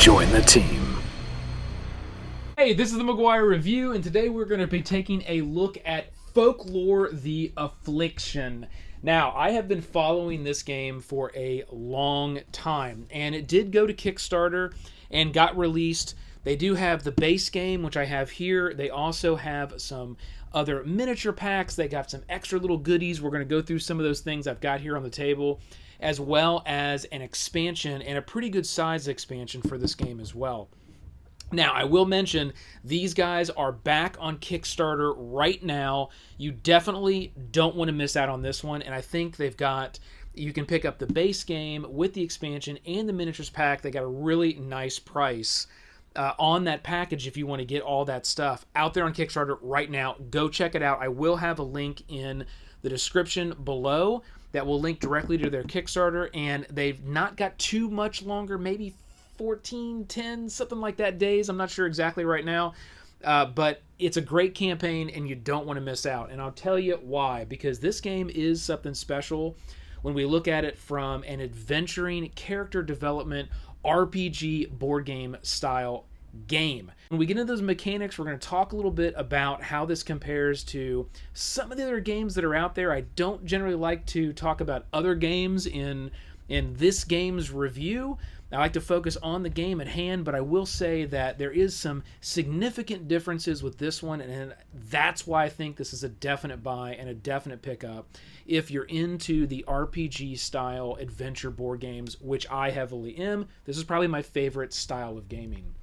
Join the team. Hey, this is the McGuire Review, and today we're going to be taking a look at Folklore The Affliction. Now, I have been following this game for a long time, and it did go to Kickstarter and got released. They do have the base game, which I have here. They also have some other miniature packs. They got some extra little goodies. We're going to go through some of those things I've got here on the table, as well as an expansion, and a pretty good size expansion for this game as well. Now, I will mention, these guys are back on Kickstarter right now. You definitely don't want to miss out on this one, and I think they've got, you can pick up the base game with the expansion and the miniatures pack. They got a really nice price on that package if you want to get all that stuff out there on Kickstarter right now. Go check it out. I will have a link in the description below that will link directly to their Kickstarter, and they've not got too much longer, maybe 14, 10, something like that days. I'm not sure exactly right now, but it's a great campaign and you don't want to miss out. And I'll tell you why, because this game is something special when we look at it from an adventuring, character development, RPG board game style game. When we get into those mechanics, we're going to talk a little bit about how this compares to some of the other games that are out there. I don't generally like to talk about other games in this game's review. I like to focus on the game at hand, but I will say that there is some significant differences with this one, and that's why I think this is a definite buy and a definite pickup if you're into the RPG-style adventure board games, which I heavily am. This is probably my favorite style of gaming.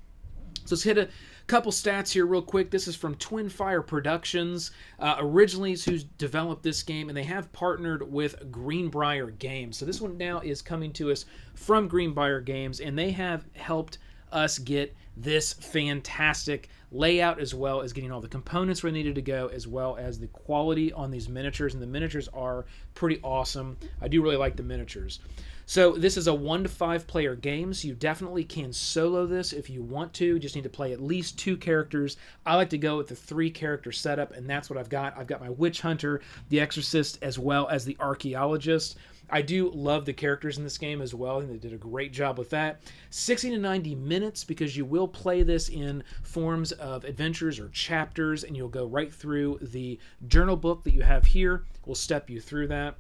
So let's hit a couple stats here real quick. This is from Twin Fire Productions. Originally is who's developed this game, and they have partnered with Greenbrier Games. So this one now is coming to us from Greenbrier Games, and they have helped us get this fantastic layout, as well as getting all the components where they needed to go, as well as the quality on these miniatures. And the miniatures are pretty awesome. I do really like the miniatures. So this is a 1 to 5 player game, so you definitely can solo this if you want to. You just need to play at least 2 characters. I like to go with the 3 character setup, and that's what I've got. I've got my witch hunter, the exorcist, as well as the archaeologist. I do love the characters in this game as well, and they did a great job with that. 60 to 90 minutes, because you will play this in forms of adventures or chapters, and you'll go right through the journal book that you have here. We'll step you through that.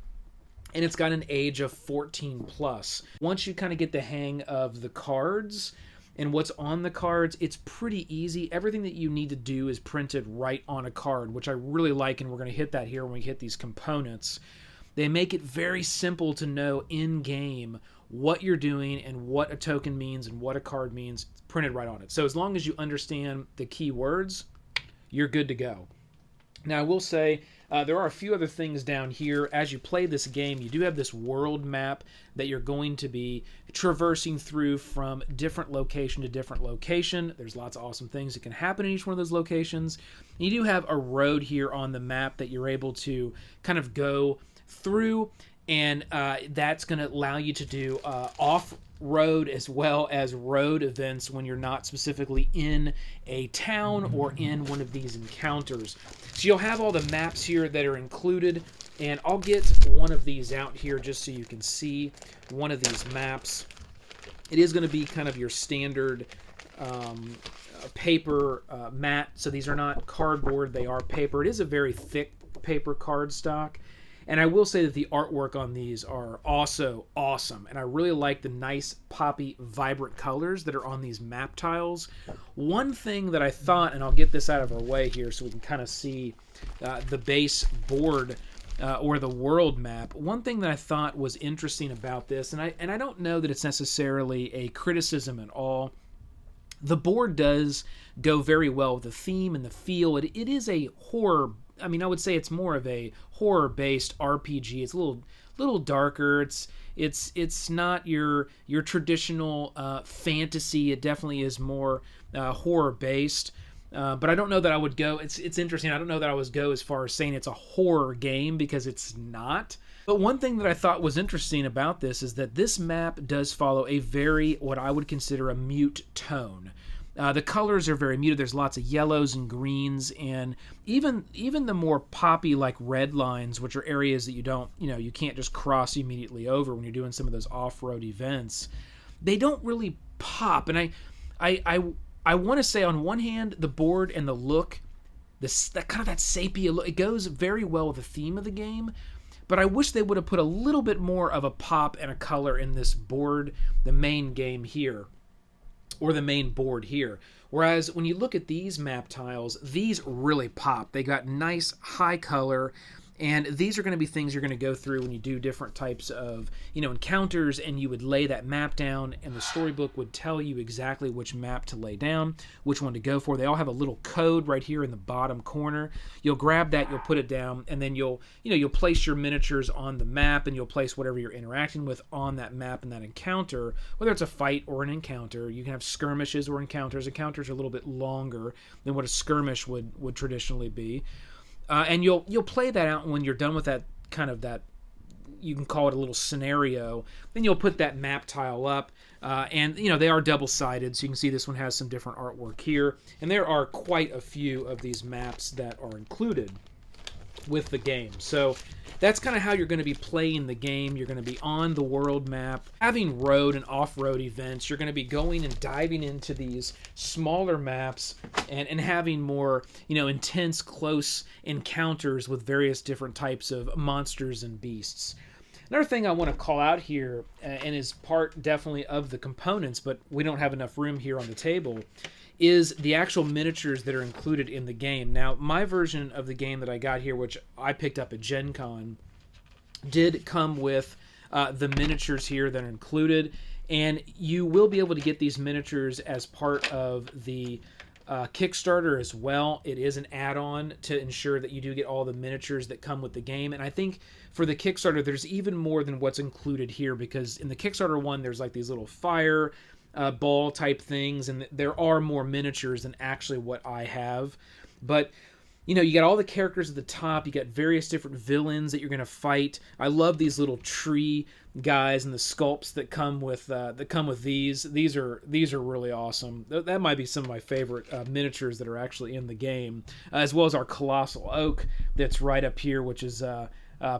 And it's got an age of 14 plus. Once you kind of get the hang of the cards and what's on the cards, it's pretty easy. Everything that you need to do is printed right on a card, which I really like, and we're going to hit that here when we hit these components. They make it very simple to know in-game what you're doing and what a token means and what a card means. It's printed right on it. So as long as you understand the key words, you're good to go. Now, I will say there are a few other things down here. As you play this game, you do have this world map that you're going to be traversing through from different location to different location. There's lots of awesome things that can happen in each one of those locations. You do have a road here on the map that you're able to kind of go through, and that's going to allow you to do off-road as well as road events when you're not specifically in a town or in one of these encounters. So you'll have all the maps here that are included, and I'll get one of these out here just so you can see one of these maps. It is going to be kind of your standard paper mat, so these are not cardboard, they are paper. It is a very thick paper cardstock. And I will say that the artwork on these are also awesome. And I really like the nice, poppy, vibrant colors that are on these map tiles. One thing that I thought, and I'll get this out of our way here so we can kind of see the base board or the world map. One thing that I thought was interesting about this, and I don't know that it's necessarily a criticism at all. The board does go very well with the theme and the feel. It is a horror, I mean, I would say it's more of a horror-based RPG. It's a little darker. It's not your traditional fantasy. It definitely is more horror-based. But I don't know that I would go. It's interesting. I don't know that I would go as far as saying it's a horror game, because it's not. But one thing that I thought was interesting about this is that this map does follow a very, what I would consider, a mute tone. The colors are very muted. There's lots of yellows and greens, and even the more poppy, like red lines, which are areas that you can't just cross immediately over when you're doing some of those off-road events. They don't really pop. And I want to say, on one hand, the board and the look, that kind of that sepia look, it goes very well with the theme of the game. But I wish they would have put a little bit more of a pop and a color in this board, the main game here, or the main board here. Whereas when you look at these map tiles, these really pop. They got nice high color, and these are going to be things you're going to go through when you do different types of, encounters, and you would lay that map down, and the storybook would tell you exactly which map to lay down, which one to go for. They all have a little code right here in the bottom corner. You'll grab that, you'll put it down, and then you'll place your miniatures on the map, and you'll place whatever you're interacting with on that map in that encounter, whether it's a fight or an encounter. You can have skirmishes or encounters. Encounters are a little bit longer than what a skirmish would traditionally be. And you'll play that out. When you're done with that you can call it a little scenario, then you'll put that map tile up, and they are double-sided, so you can see this one has some different artwork here, and there are quite a few of these maps that are included with the game. So that's kind of how you're going to be playing the game. You're going to be on the world map, having road and off-road events. You're going to be going and diving into these smaller maps and having more, intense, close encounters with various different types of monsters and beasts. Another thing I want to call out here, and is part definitely of the components, but we don't have enough room here on the table, is the actual miniatures that are included in the game. Now, my version of the game that I got here, which I picked up at Gen Con, did come with the miniatures here that are included, and you will be able to get these miniatures as part of the Kickstarter as well. It is an add-on to ensure that you do get all the miniatures that come with the game, and I think for the Kickstarter there's even more than what's included here, because in the Kickstarter one there's like these little fire ball type things, and there are more miniatures than actually what I have. But you got all the characters at the top. You got various different villains that you're going to fight. I love these little tree guys and the sculpts that come with these. These are really awesome. That might be some of my favorite miniatures that are actually in the game, as well as our colossal oak that's right up here, which is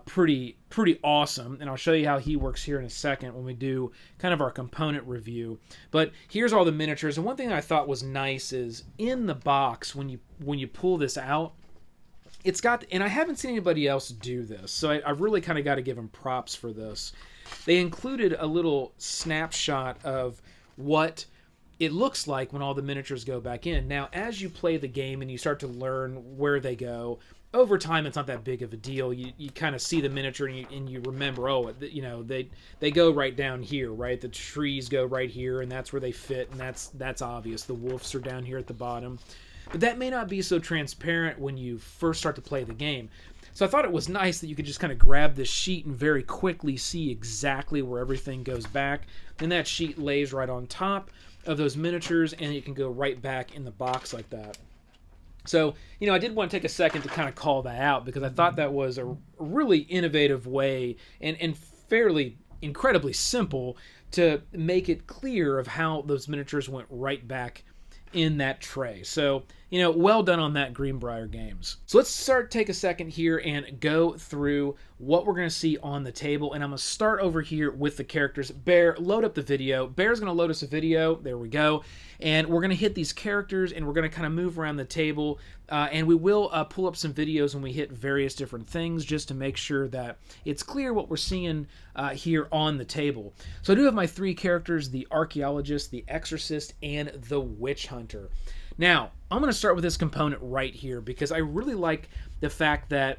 pretty awesome, and I'll show you how he works here in a second when we do kind of our component review. But here's all the miniatures, and one thing I thought was nice is in the box, when you pull this out, it's got, and I haven't seen anybody else do this, so I really kind of got to give them props for this. They included a little snapshot of what it looks like when all the miniatures go back in. Now, as you play the game and you start to learn where they go, over time it's not that big of a deal. You kind of see the miniature and you remember, they go right down here, right? The trees go right here, and that's where they fit, and that's obvious. The wolves are down here at the bottom. But that may not be so transparent when you first start to play the game. So I thought it was nice that you could just kind of grab this sheet and very quickly see exactly where everything goes back. Then that sheet lays right on top of those miniatures, and it can go right back in the box like that. So, I did want to take a second to kind of call that out, because I thought that was a really innovative way and fairly incredibly simple to make it clear of how those miniatures went right back in that tray. So, well done on that, Greenbrier Games. So let's take a second here and go through what we're going to see on the table. And I'm going to start over here with the characters. Bear, load up the video. Bear's going to load us a video. There we go. And we're going to hit these characters, and we're going to kind of move around the table. And we will pull up some videos when we hit various different things, just to make sure that it's clear what we're seeing here on the table. So I do have my three characters: the archaeologist, the exorcist, and the witch hunter. Now, I'm going to start with this component right here, because I really like the fact that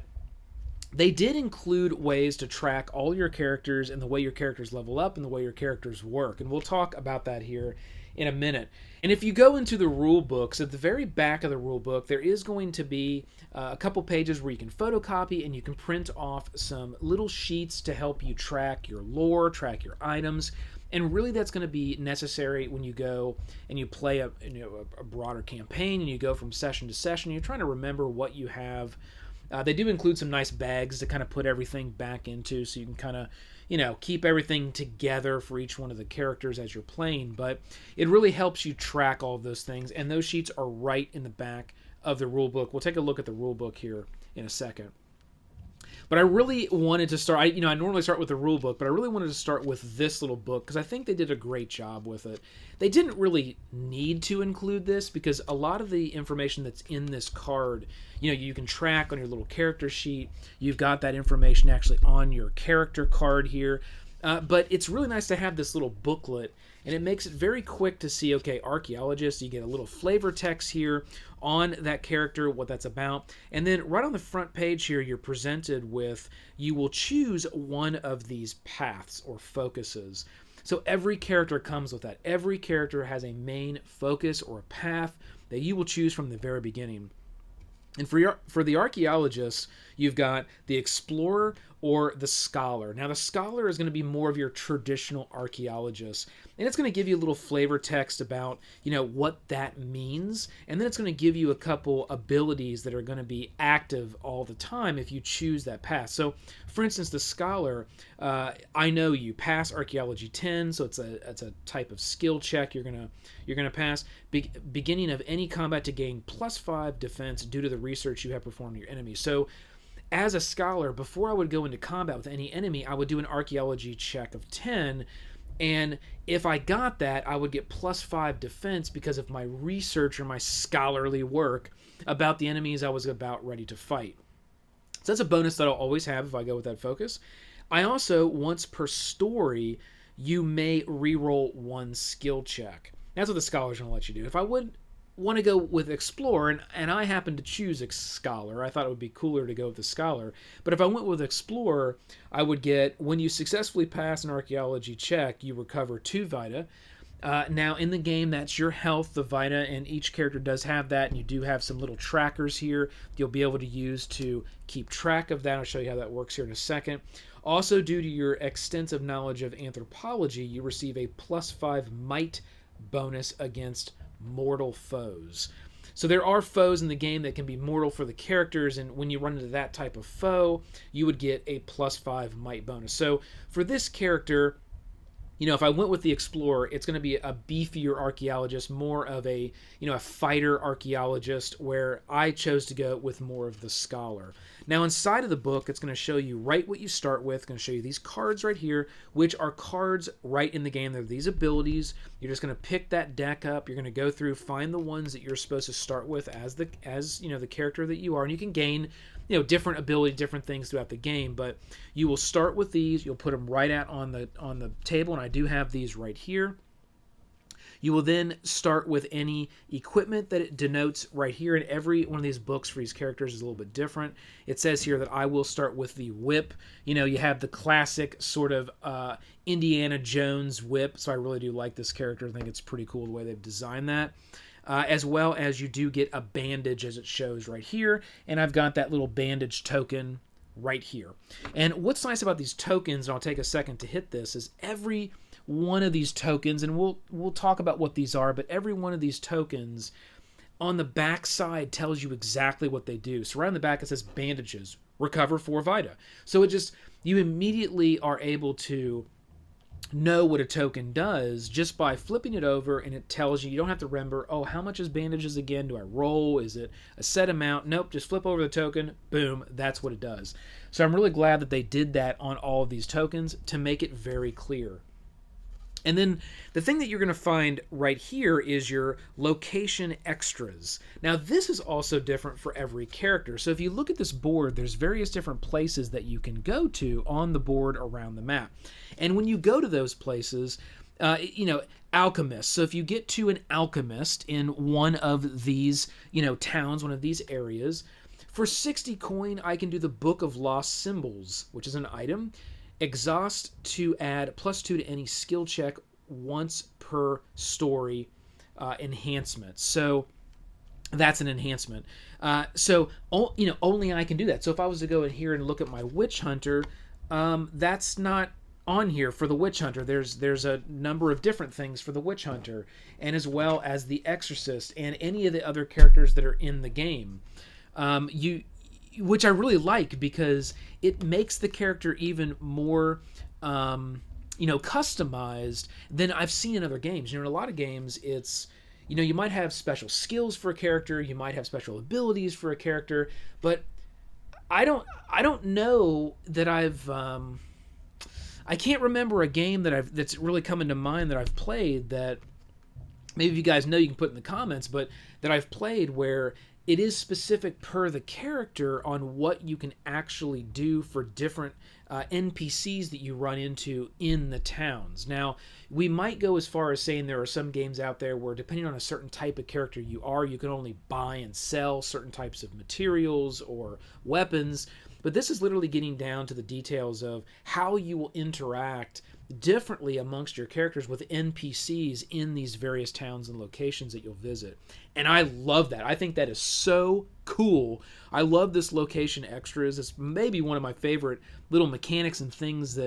they did include ways to track all your characters and the way your characters level up and the way your characters work. And we'll talk about that here in a minute. And if you go into the rule books, at the very back of the rule book, there is going to be a couple pages where you can photocopy and you can print off some little sheets to help you track your lore, track your items. And really that's going to be necessary when you go and you play a broader campaign, and you go from session to session. You're trying to remember what you have. They do include some nice bags to kind of put everything back into, so you can kind of, keep everything together for each one of the characters as you're playing. But it really helps you track all of those things, and those sheets are right in the back of the rulebook. We'll take a look at the rulebook here in a second. But I really wanted to start. I normally start with the rule book, but I really wanted to start with this little book because I think they did a great job with it. They didn't really need to include this because a lot of the information that's in this card, you can track on your little character sheet. You've got that information actually on your character card here. But it's really nice to have this little booklet, and it makes it very quick to see, okay, archaeologist, you get a little flavor text here on that character, what that's about. And then right on the front page here, you're presented with, you will choose one of these paths or focuses. So every character comes with that. Every character has a main focus or a path that you will choose from the very beginning. And for the archaeologists, you've got the explorer or the scholar. Now, the scholar is going to be more of your traditional archaeologist, and it's going to give you a little flavor text about, what that means, and then it's going to give you a couple abilities that are going to be active all the time if you choose that path. So, for instance, the scholar, I know you pass archaeology 10, so it's a type of skill check you're gonna pass. Beginning of any combat to gain +5 defense due to the research you have performed on your enemy. So, as a scholar, before I would go into combat with any enemy, I would do an archaeology check of 10, and if I got that, I would get +5 defense because of my research or my scholarly work about the enemies I was about ready to fight. So that's a bonus that I'll always have if I go with that focus. I also, once per story, you may reroll 1 skill check. That's what the scholar's going to let you do. If I would want to go with Explorer, and I happen to choose Scholar. I thought it would be cooler to go with the Scholar. But if I went with Explorer, I would get, when you successfully pass an archaeology check, you recover 2 Vita. Now, in the game, that's your health, the Vita, and each character does have that, and you do have some little trackers here you'll be able to use to keep track of that. I'll show you how that works here in a second. Also, due to your extensive knowledge of anthropology, you receive a +5 might bonus against mortal foes. So there are foes in the game that can be mortal for the characters, and when you run into that type of foe, you would get a +5 might bonus. So for this character, if I went with the Explorer, it's going to be a beefier archaeologist, more of a fighter archaeologist, where I chose to go with more of the Scholar. Now, inside of the book, it's going to show you right what you start with. It's going to show you these cards right here, which are cards right in the game. They're these abilities. You're just going to pick that deck up. You're going to go through, find the ones that you're supposed to start with as the character that you are, and you can gain different ability, different things throughout the game, but you will start with these. You'll put them right out on the table, and I do have these right here. You will then start with any equipment that it denotes right here, and every one of these books for these characters is a little bit different. It says here that I will start with the whip. You have the classic sort of Indiana Jones whip, so I really do like this character. I think it's pretty cool the way they've designed that. As well as you do get a bandage, as it shows right here, and I've got that little bandage token right here. And what's nice about these tokens, and I'll take a second to hit this, is every one of these tokens, and we'll talk about what these are, but every one of these tokens on the back side tells you exactly what they do. So right on the back it says bandages, recover 4 Vita. So you immediately are able to know what a token does just by flipping it over, and it tells you. You don't have to remember, how much is bandages again? Do I roll? Is it a set amount? Nope, just flip over the token, boom, that's what it does. So I'm really glad that they did that on all of these tokens to make it very clear. And then the thing that you're going to find right here is your location extras. Now, this is also different for every character. So if you look at this board, there's various different places that you can go to on the board around the map. And when you go to those places, alchemists. So if you get to an alchemist in one of these, towns, one of these areas, for 60 coin, I can do the Book of Lost Symbols, which is an item. Exhaust to add +2 to any skill check once per story enhancement. So that's an enhancement. Only I can do that. So if I was to go in here and look at my Witch Hunter, that's not on here for the Witch Hunter. There's a number of different things for the Witch Hunter, and as well as the Exorcist and any of the other characters that are in the game. Which I really like, because it makes the character even more, customized than I've seen in other games. In a lot of games, it's, you might have special skills for a character, you might have special abilities for a character, but I don't know that I can't remember a game that's really coming to mind that I've played that maybe if you guys know you can put in the comments, but that I've played where it is specific per the character on what you can actually do for different NPCs that you run into in the towns. Now, we might go as far as saying there are some games out there where depending on a certain type of character you can only buy and sell certain types of materials or weapons. But this is literally getting down to the details of how you will interact differently amongst your characters with NPCs in these various towns and locations that you'll visit. And I love that. I think that is so cool. I love this location extras. It's maybe one of my favorite little mechanics and things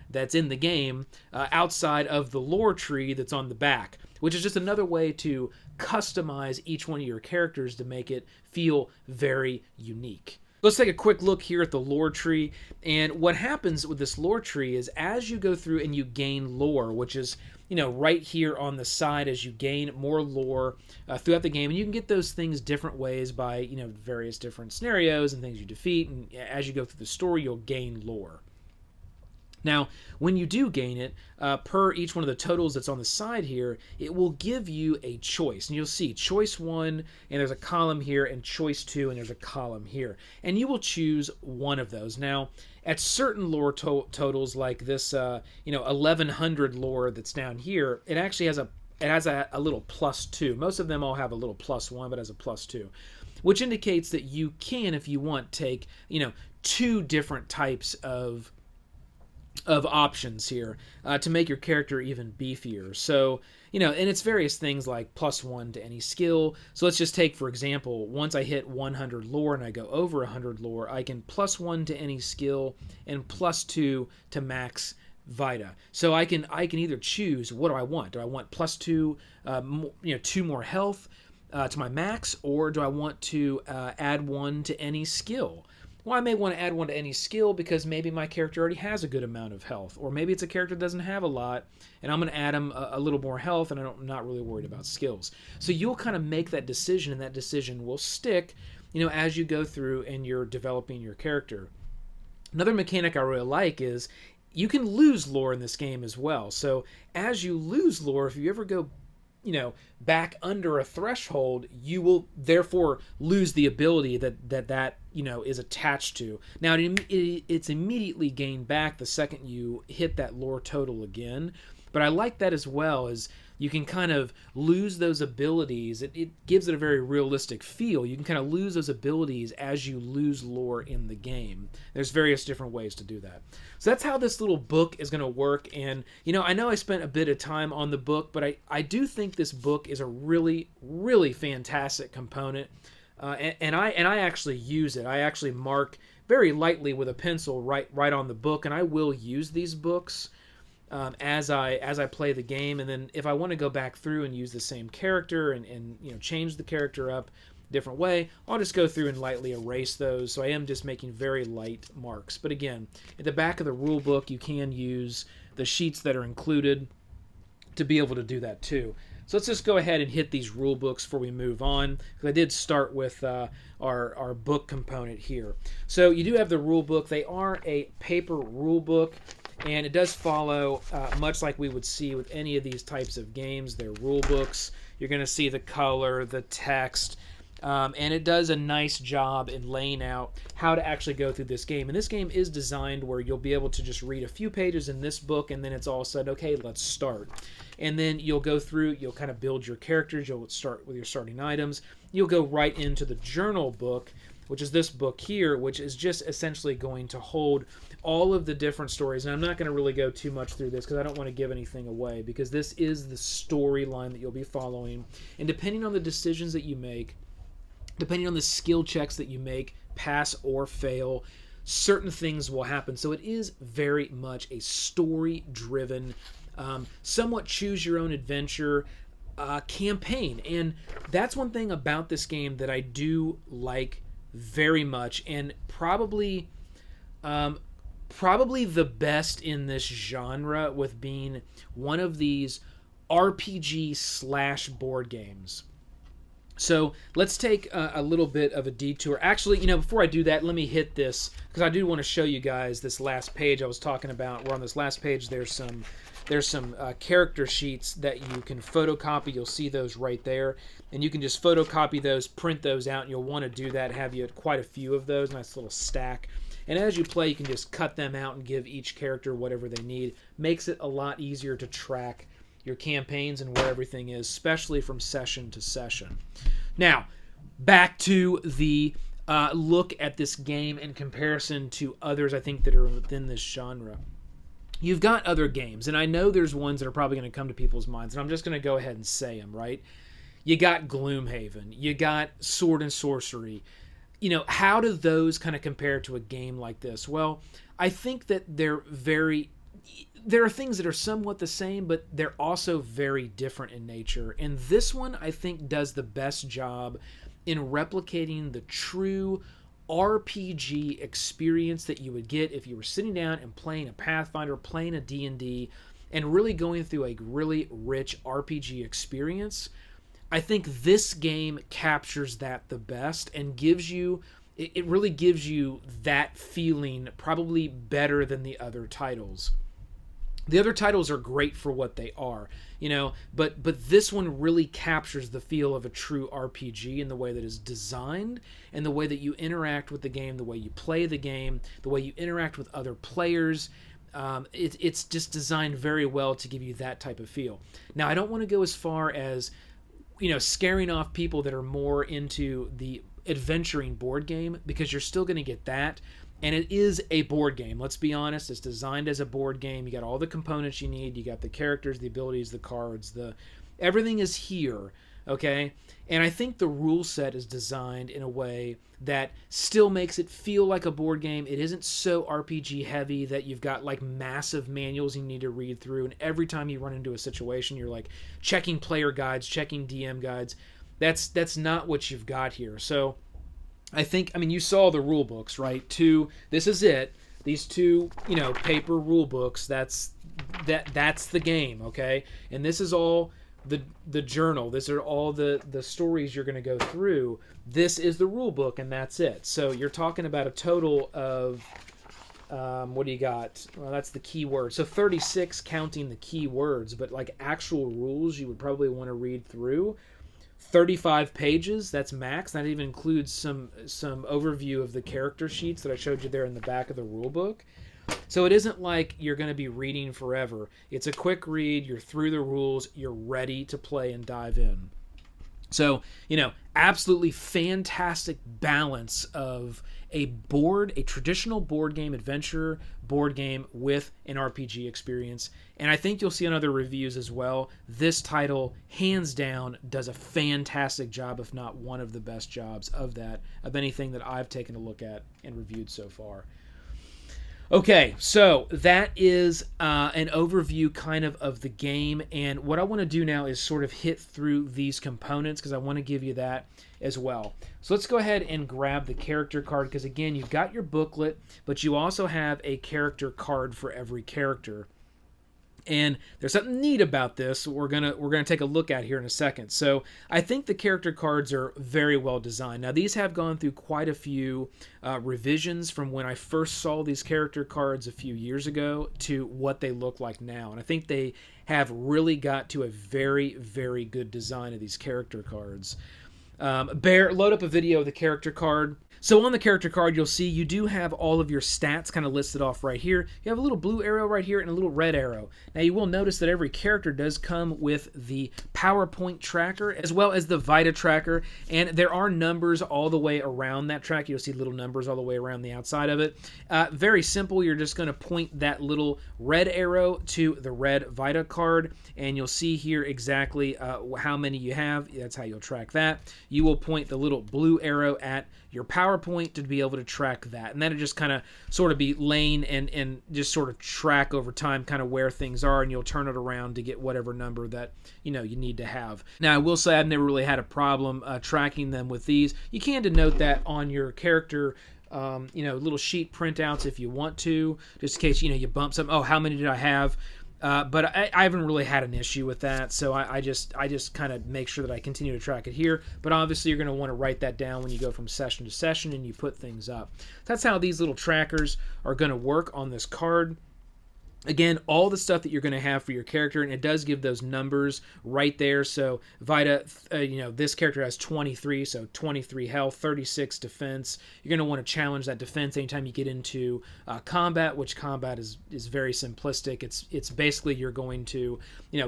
that's in the game outside of the lore tree that's on the back, which is just another way to customize each one of your characters to make it feel very unique. Let's take a quick look here at the lore tree. And what happens with this lore tree is as you go through and you gain lore, which is, right here on the side as you gain more lore throughout the game. And you can get those things different ways by, various different scenarios and things you defeat. And as you go through the story, you'll gain lore. Now, when you do gain it, per each one of the totals that's on the side here, it will give you a choice. And you'll see choice 1, and there's a column here, and choice 2, and there's a column here. And you will choose one of those. Now, at certain lore totals, like this, 1100 lore that's down here, it actually has a little +2. Most of them all have a little +1, but has a +2, which indicates that you can, if you want, take, 2 different types of options here to make your character even beefier. So, and it's various things like +1 to any skill. So let's just take, for example, once I hit 100 lore and I go over 100 lore, I can +1 to any skill and +2 to max Vita. So I can either choose, what do I want? Do I want +2, 2 more health to my max, or do I want to add 1 to any skill? Well, I may want to add 1 to any skill because maybe my character already has a good amount of health. Or maybe it's a character that doesn't have a lot, and I'm going to add him a little more health, and I'm not really worried about skills. So you'll kind of make that decision, and that decision will stick, as you go through and you're developing your character. Another mechanic I really like is you can lose lore in this game as well. So as you lose lore, if you ever go back under a threshold, you will therefore lose the ability that is attached to. Now, it's immediately gained back the second you hit that lore total again. But I like that as well, as you can kind of lose those abilities. It gives it a very realistic feel. You can kind of lose those abilities as you lose lore in the game. There's various different ways to do that. So that's how this little book is going to work. And, I know I spent a bit of time on the book, but I do think this book is a really, really fantastic component. And I actually use it. I actually mark very lightly with a pencil right on the book, and I will use these books as I play the game. And then if I want to go back through and use the same character and change the character up a different way, I'll just go through and lightly erase those. So I am just making very light marks. But again, at the back of the rule book, you can use the sheets that are included to be able to do that too. So let's just go ahead and hit these rule books before we move on, because I did start with our book component here. So you do have the rule book. They are a paper rule book, and it does follow much like we would see with any of these types of games. They're rule books. You're going to see the color, the text, and it does a nice job in laying out how to actually go through this game. And this game is designed where you'll be able to just read a few pages in this book, and then it's all said, okay, let's start. And then you'll go through, you'll kind of build your characters, you'll start with your starting items, you'll go right into the journal book, which is this book here, which is just essentially going to hold all of the different stories. And I'm not going to really go too much through this because I don't want to give anything away, because this is the storyline that you'll be following. And depending on the decisions that you make, depending on the skill checks that you make, pass or fail, certain things will happen. So it is very much a story-driven, somewhat choose-your-own-adventure campaign. And that's one thing about this game that I do like very much, and probably the best in this genre, with being one of these RPG / board games. So let's take a little bit of a detour. Actually, before I do that, let me hit this, because I do want to show you guys this last page I was talking about. Where on this last page, there's some character sheets that you can photocopy. You'll see those right there, and you can just photocopy those, print those out, and you'll want to do that. Have you quite a few of those, nice little stack. And as you play, you can just cut them out and give each character whatever they need. Makes it a lot easier to track your campaigns and where everything is, especially from session to session. Now, back to the look at this game in comparison to others I think that are within this genre. You've got other games, and I know there's ones that are probably going to come to people's minds, and I'm just going to go ahead and say them, right? You got Gloomhaven, you got Sword and Sorcery. How do those kind of compare to a game like this? Well, I think that there are things that are somewhat the same, but they're also very different in nature. And this one, I think, does the best job in replicating the true RPG experience that you would get if you were sitting down and playing a Pathfinder, playing a D&D, and really going through a really rich RPG experience. I think this game captures that the best and it really gives you that feeling probably better than the other titles. The other titles are great for what they are, but this one really captures the feel of a true RPG in the way that it's designed and the way that you interact with the game, the way you play the game, the way you interact with other players. It's just designed very well to give you that type of feel. Now, I don't want to go as far as scaring off people that are more into the adventuring board game, because you're still going to get that. And it is a board game. Let's be honest. It's designed as a board game. You got all the components you need. You got the characters, the abilities, the cards, everything is here. Okay? And I think the rule set is designed in a way that still makes it feel like a board game. It isn't so RPG heavy that you've got like massive manuals you need to read through, and every time you run into a situation you're like checking player guides, checking DM guides. That's not what you've got here. So I mean you saw the rule books, right? This is it. These two, paper rule books, that's the game, okay? And this is all the journal. These are all the stories you're going to go through. This is the rule book, and that's it. So you're talking about a total of what do you got? Well, that's the key words. So 36 counting the key words, but like actual rules you would probably want to read through. 35 pages, that's max. That even includes some overview of the character sheets that I showed you there in the back of the rule book. So it isn't like you're going to be reading forever. It's a quick read, you're through the rules, you're ready to play and dive in. So, absolutely fantastic balance of a traditional board game, adventure board game with an RPG experience. And I think you'll see in other reviews as well, this title, hands down, does a fantastic job, if not one of the best jobs of anything that I've taken a look at and reviewed so far. Okay, so that is an overview kind of the game, and what I want to do now is sort of hit through these components because I want to give you that as well. So let's go ahead and grab the character card, because again, you've got your booklet, but you also have a character card for every character. And there's something neat about this we're gonna take a look at here in a second. So I think the character cards are very well designed. Now these have gone through quite a few revisions from when I first saw these character cards a few years ago to what they look like now. And I think they have really got to a very, very good design of these character cards. Load up a video of the character card. So on the character card, you'll see you do have all of your stats kind of listed off right here. You have a little blue arrow right here and a little red arrow. Now you will notice that every character does come with the PowerPoint tracker as well as the Vita tracker, and there are numbers all the way around that track. You'll see little numbers all the way around the outside of it. Very simple. You're just going to point that little red arrow to the red Vita card, and you'll see here exactly how many you have. That's how you'll track that. You will point the little blue arrow at your PowerPoint to be able to track that, and that'll just kind of sort of be lane and just sort of track over time kind of where things are, and you'll turn it around to get whatever number that you need to have. Now I will say I've never really had a problem tracking them with these. You can denote that on your character little sheet printouts if you want to, just in case you bump some. Oh, how many did I have? But I haven't really had an issue with that, so I just kind of make sure that I continue to track it here. But obviously, you're going to want to write that down when you go from session to session and you put things up. That's how these little trackers are going to work on this card. Again, all the stuff that you're going to have for your character, and it does give those numbers right there. So Vita, this character has 23, so 23 health, 36 defense. You're going to want to challenge that defense anytime you get into combat, which combat is very simplistic. It's basically you're going to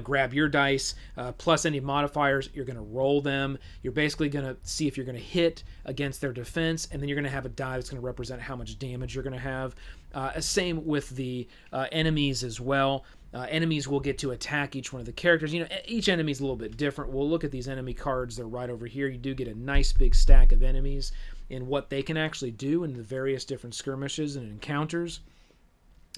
grab your dice plus any modifiers. You're going to roll them. You're basically going to see if you're going to hit against their defense, and then you're going to have a die that's going to represent how much damage you're going to have. Same with the enemies as well. Enemies will get to attack each one of the characters. Each enemy is a little bit different. We'll look at these enemy cards. They're right over here. You do get a nice big stack of enemies and what they can actually do in the various different skirmishes and encounters.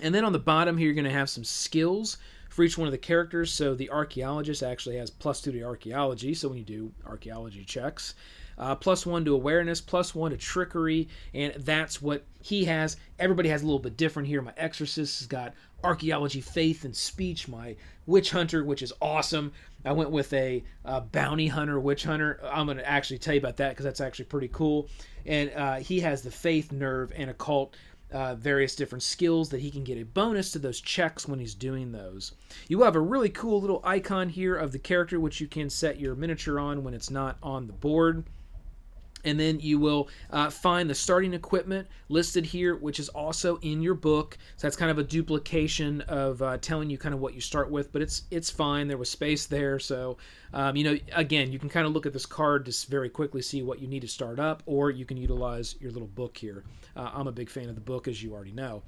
And then on the bottom here, you're going to have some skills for each one of the characters. So the archaeologist actually has +2 to archaeology. So when you do archaeology checks, +1 to awareness, +1 to trickery, and that's what he has. Everybody has a little bit different here. My exorcist has got archaeology, faith, and speech. My witch hunter, which is awesome. I went with a bounty hunter, witch hunter. I'm going to actually tell you about that because that's actually pretty cool. And he has the faith, nerve, and occult. Various different skills that he can get a bonus to those checks when he's doing those. You will have a really cool little icon here of the character which you can set your miniature on when it's not on the board. And then you will find the starting equipment listed here, which is also in your book. So that's kind of a duplication of telling you kind of what you start with, but it's fine. There was space there. So, again, you can kind of look at this card to very quickly see what you need to start up, or you can utilize your little book here. I'm a big fan of the book, as you already know.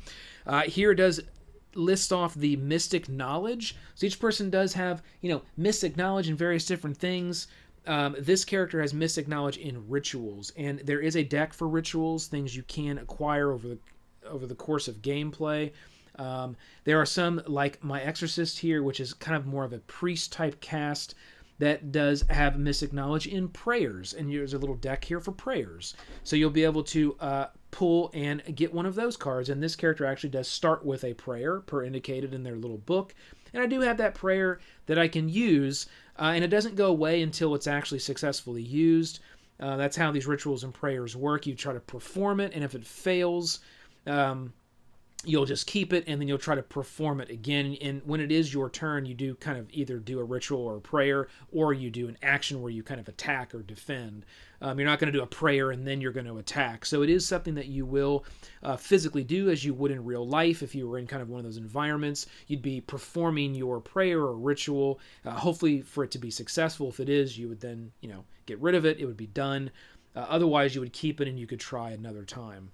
Here it does list off the mystic knowledge. So each person does have, mystic knowledge in various different things. This character has mystic knowledge in rituals, and there is a deck for rituals, things you can acquire over the course of gameplay. There are some, like my exorcist here, which is kind of more of a priest type cast that does have mystic knowledge in prayers, and there's a little deck here for prayers. So you'll be able to pull and get one of those cards, and this character actually does start with a prayer per indicated in their little book. And I do have that prayer that I can use, and it doesn't go away until it's actually successfully used. That's how these rituals and prayers work. You try to perform it, and if it fails, you'll just keep it, and then you'll try to perform it again. And when it is your turn, you do kind of either do a ritual or a prayer, or you do an action where you kind of attack or defend. You're not going to do a prayer and then you're going to attack. So it is something that you will physically do as you would in real life. If you were in kind of one of those environments, you'd be performing your prayer or ritual, hopefully for it to be successful. If it is, you would then, get rid of it. It would be done. Otherwise, you would keep it and you could try another time.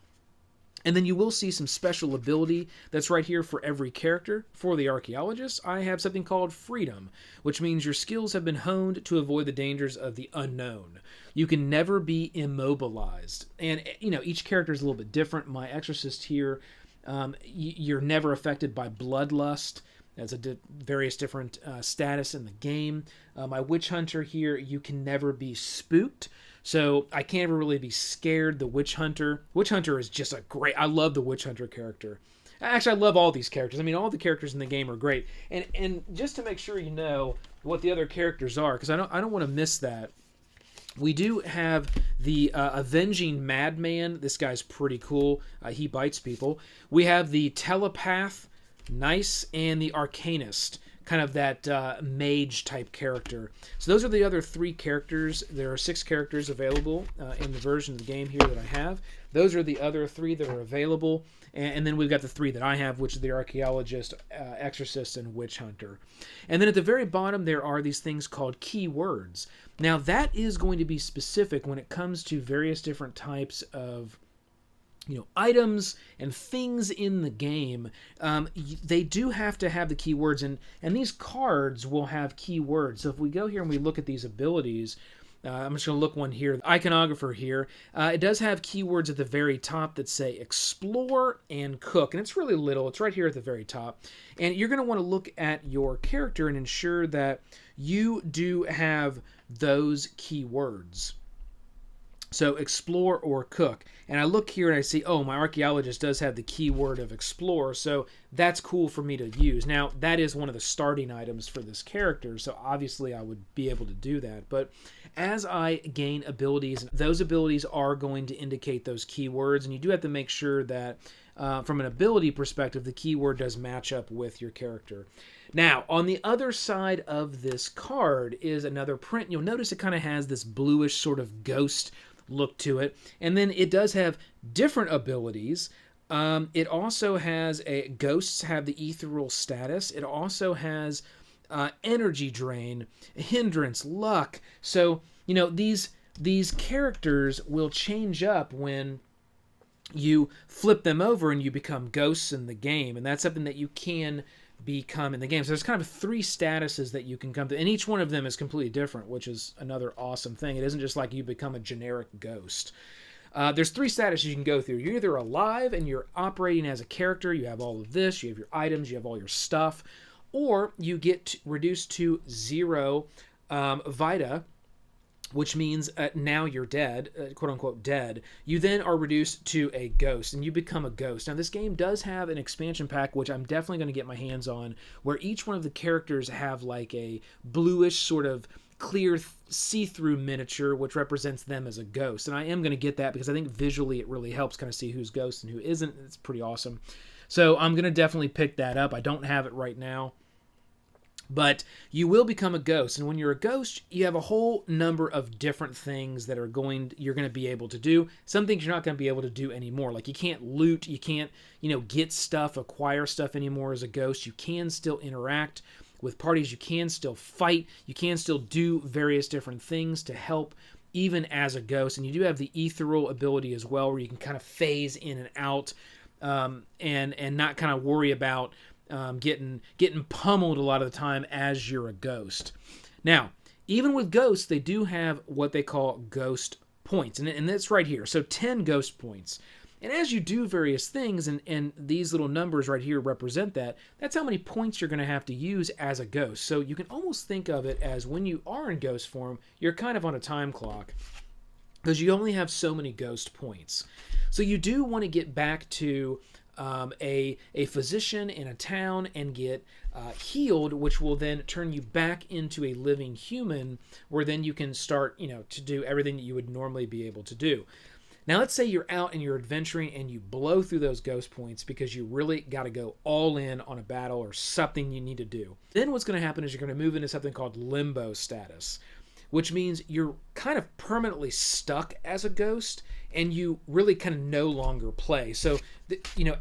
And then you will see some special ability that's right here for every character. For the archaeologist, I have something called Freedom, which means your skills have been honed to avoid the dangers of the unknown. You can never be immobilized. And, each character is a little bit different. My exorcist here, you're never affected by bloodlust. That's various different status in the game. My witch hunter here, you can never be spooked. So I can't ever really be scared. The Witch Hunter. Witch Hunter is just I love the Witch Hunter character. Actually, I love all these characters. I mean, all the characters in the game are great. And just to make sure you know what the other characters are, because I don't want to miss that. We do have the Avenging Madman. This guy's pretty cool. He bites people. We have the Telepath, nice, and the Arcanist, kind of that mage type character. So those are the other 3 characters. There are 6 characters available in the version of the game here that I have. Those are the other 3 that are available. And then we've got the 3 that I have, which is the Archaeologist, Exorcist, and Witch Hunter. And then at the very bottom, there are these things called keywords. Now, that is going to be specific when it comes to various different types of items and things in the game. They do have to have the keywords, and these cards will have keywords. So if we go here and we look at these abilities, I'm just going to look one here. The iconographer here, it does have keywords at the very top that say explore and cook, and it's really little. It's right here at the very top. And you're going to want to look at your character and ensure that you do have those keywords. So explore or cook. And I look here and I see, oh, my archaeologist does have the keyword of explore, so that's cool for me to use. Now, that is one of the starting items for this character, so obviously I would be able to do that. But as I gain abilities, those abilities are going to indicate those keywords, and you do have to make sure that from an ability perspective, the keyword does match up with your character. Now, on the other side of this card is another print. You'll notice it kind of has this bluish sort of ghost look to it, and then it does have different abilities. It also has ghosts have the ethereal status. It also has energy drain, hindrance, luck. So these characters will change up when you flip them over and you become ghosts in the game, and that's something that you can become in the game. So there's kind of 3 statuses that you can come to, and each one of them is completely different, which is another awesome thing. It isn't just like you become a generic ghost. There's 3 statuses you can go through. You're either alive and you're operating as a character, you have all of this, you have your items, you have all your stuff, or you get reduced to 0 vita, which means now you're dead, quote-unquote dead. You then are reduced to a ghost, and you become a ghost. Now, this game does have an expansion pack, which I'm definitely going to get my hands on, where each one of the characters have like a bluish sort of clear see-through miniature, which represents them as a ghost. And I am going to get that because I think visually it really helps kind of see who's ghost and who isn't. It's pretty awesome. So I'm going to definitely pick that up. I don't have it right now. But you will become a ghost, and when you're a ghost, you have a whole number of different things that you're going to be able to do. Some things you're not going to be able to do anymore. Like you can't loot, you can't, get stuff, acquire stuff anymore as a ghost. You can still interact with parties, you can still fight, you can still do various different things to help even as a ghost. And you do have the ethereal ability as well, where you can kind of phase in and out, and not kind of worry about getting pummeled a lot of the time as you're a ghost. Now, even with ghosts, they do have what they call ghost points, and that's right here. So 10 ghost points. And as you do various things, and these little numbers right here represent that, that's how many points you're going to have to use as a ghost. So you can almost think of it as when you are in ghost form, you're kind of on a time clock, because you only have so many ghost points. So you do want to get back to a physician in a town and get healed, which will then turn you back into a living human, where then you can start, to do everything that you would normally be able to do. Now, let's say you're out and you're adventuring and you blow through those ghost points because you really got to go all in on a battle or something you need to do. Then what's going to happen is you're going to move into something called limbo status, which means you're kind of permanently stuck as a ghost, and you really kind of no longer play. So,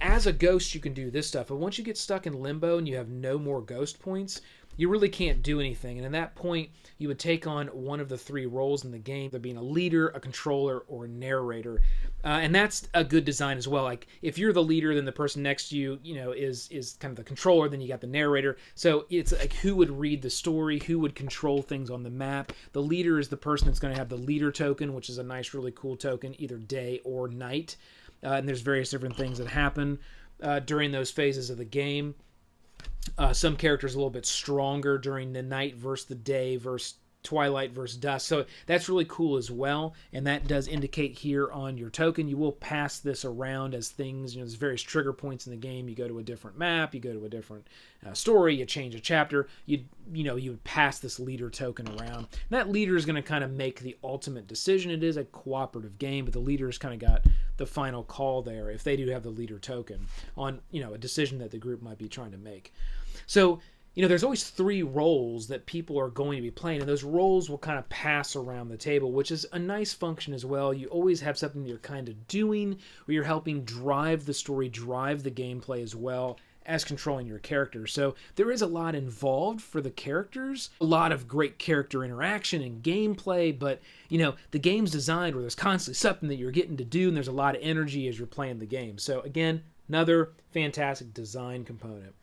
as a ghost, you can do this stuff, but once you get stuck in limbo and you have no more ghost points, you really can't do anything. And at that point, you would take on one of the 3 roles in the game, there being a leader, a controller, or a narrator. And that's a good design as well. Like, if you're the leader, then the person next to you, is kind of the controller, then you got the narrator. So it's like who would read the story, who would control things on the map. The leader is the person that's going to have the leader token, which is a nice, really cool token, either day or night. And there's various different things that happen during those phases of the game. Some characters a little bit stronger during the night versus the day versus twilight versus dusk. So that's really cool as well. And that does indicate here on your token. You will pass this around as things, there's various trigger points in the game. You go to a different map, you go to a different story, you change a chapter, you would pass this leader token around. And that leader is going to kind of make the ultimate decision. It is a cooperative game, but the leader's kind of got the final call there if they do have the leader token on, a decision that the group might be trying to make. So, there's always 3 roles that people are going to be playing, and those roles will kind of pass around the table, which is a nice function as well. You always have something that you're kind of doing, where you're helping drive the story, drive the gameplay as well as controlling your character. So there is a lot involved for the characters, a lot of great character interaction and gameplay, but, the game's designed where there's constantly something that you're getting to do, and there's a lot of energy as you're playing the game. So again, another fantastic design component.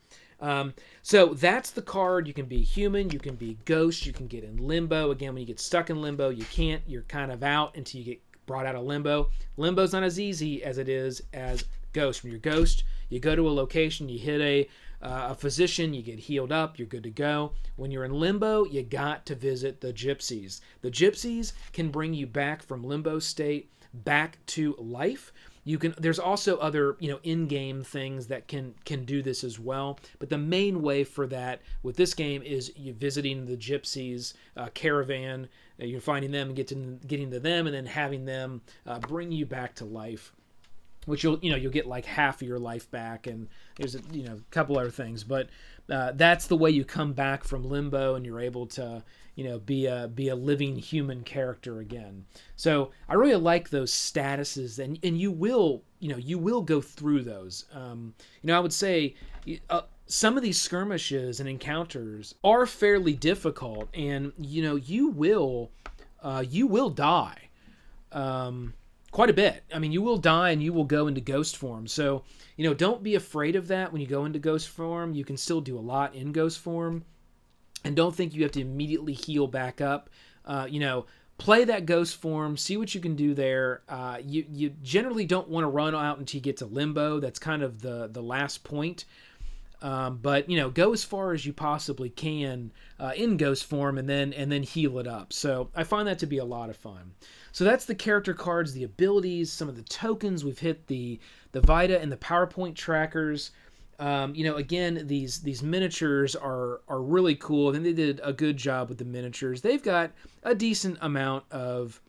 So that's the card. You can be human, you can be ghost, you can get in limbo. Again, when you get stuck in limbo, you can't, you're kind of out until you get brought out of limbo. Limbo's not as easy as it is as ghost. When you're ghost, you go to a location, you hit a physician, you get healed up, you're good to go. When you're in limbo, you got to visit the gypsies. The gypsies can bring you back from limbo state back to life. There's also other, in-game things that can do this as well. But the main way for that with this game is you visiting the gypsies caravan. You're finding them and getting to them, and then having them bring you back to life. Which you'll get like half of your life back, and there's a couple other things, but that's the way you come back from limbo, and you're able to be a living human character again. So I really like those statuses, and you will go through those. I would say some of these skirmishes and encounters are fairly difficult, and you will die. Quite a bit. I mean, you will die and you will go into ghost form. So, don't be afraid of that when you go into ghost form. You can still do a lot in ghost form. And don't think you have to immediately heal back up. Play that ghost form, see what you can do there. You generally don't want to run out until you get to limbo. That's kind of the last point. But go as far as you possibly can in ghost form, and then heal it up. So I find that to be a lot of fun. So that's the character cards, the abilities, some of the tokens. We've hit the Vita and the PowerPoint trackers. Again, these miniatures are really cool. I think they did a good job with the miniatures. They've got a decent amount of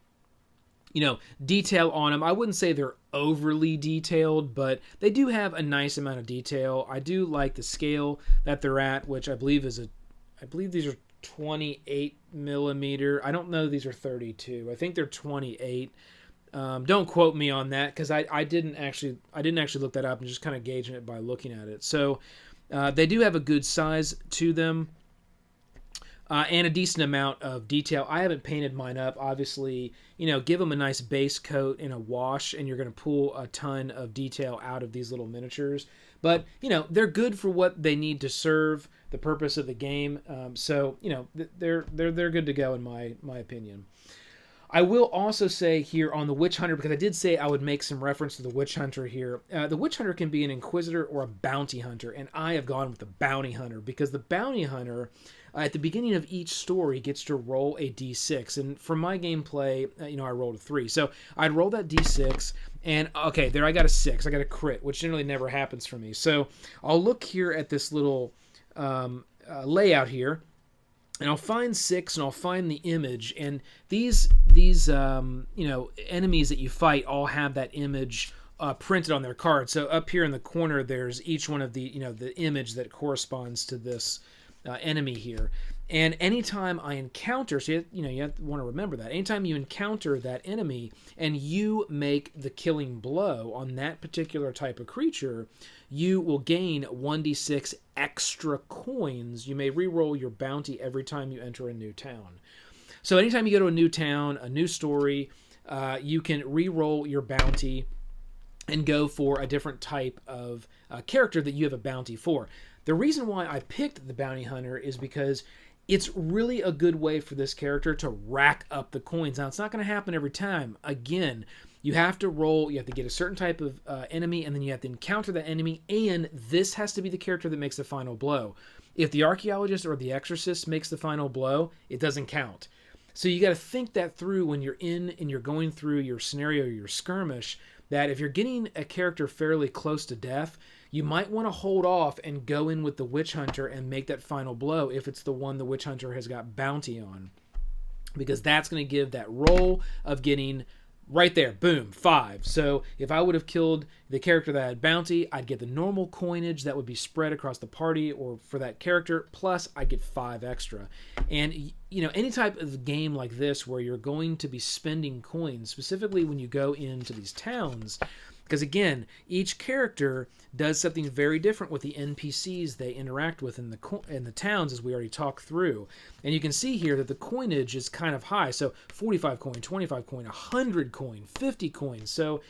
detail on them. I wouldn't say they're overly detailed, but they do have a nice amount of detail. I do like the scale that they're at, which I believe these are 28 millimeter. I don't know these are 32. I think they're 28. Don't quote me on that, because I didn't actually look that up. I'm just kind of gauging it by looking at it. So they do have a good size to them. And a decent amount of detail. I haven't painted mine up. Obviously, give them a nice base coat and a wash, and you're going to pull a ton of detail out of these little miniatures. But, they're good for what they need to serve the purpose of the game. So, they're good to go in my opinion. I will also say here on the Witch Hunter, because I did say I would make some reference to the Witch Hunter here. The Witch Hunter can be an Inquisitor or a Bounty Hunter, and I have gone with the Bounty Hunter, because the Bounty Hunter, at the beginning of each story, gets to roll a d6. And for my gameplay, I rolled a 3. So I'd roll that d6, and okay, there I got a 6. I got a crit, which generally never happens for me. So I'll look here at this little layout here, and I'll find 6, and I'll find the image, and these enemies that you fight all have that image printed on their card. So up here in the corner, there's each one of the the image that corresponds to this enemy here. And anytime I encounter, so you have to want to remember that anytime you encounter that enemy and you make the killing blow on that particular type of creature, you will gain 1d6 extra coins. You may re-roll your bounty every time you enter a new town. So anytime you go to a new town, a new story, you can re-roll your bounty and go for a different type of character that you have a bounty for. The reason why I picked the Bounty Hunter is because it's really a good way for this character to rack up the coins. Now, it's not going to happen every time. Again, you have to roll, you have to get a certain type of enemy, and then you have to encounter that enemy, and this has to be the character that makes the final blow. If the Archaeologist or the Exorcist makes the final blow, it doesn't count. So you got to think that through when you're in and you're going through your scenario, your skirmish, that if you're getting a character fairly close to death, you might want to hold off and go in with the Witch Hunter and make that final blow if it's the one the Witch Hunter has got bounty on. Because that's going to give that roll of getting right there, boom, 5. So if I would have killed the character that had bounty, I'd get the normal coinage that would be spread across the party or for that character, plus I'd get 5 extra. And any type of game like this where you're going to be spending coins, specifically when you go into these towns, because again, each character does something very different with the NPCs they interact with in the towns, as we already talked through. And you can see here that the coinage is kind of high. So 45 coin, 25 coin, 100 coin, 50 coins. So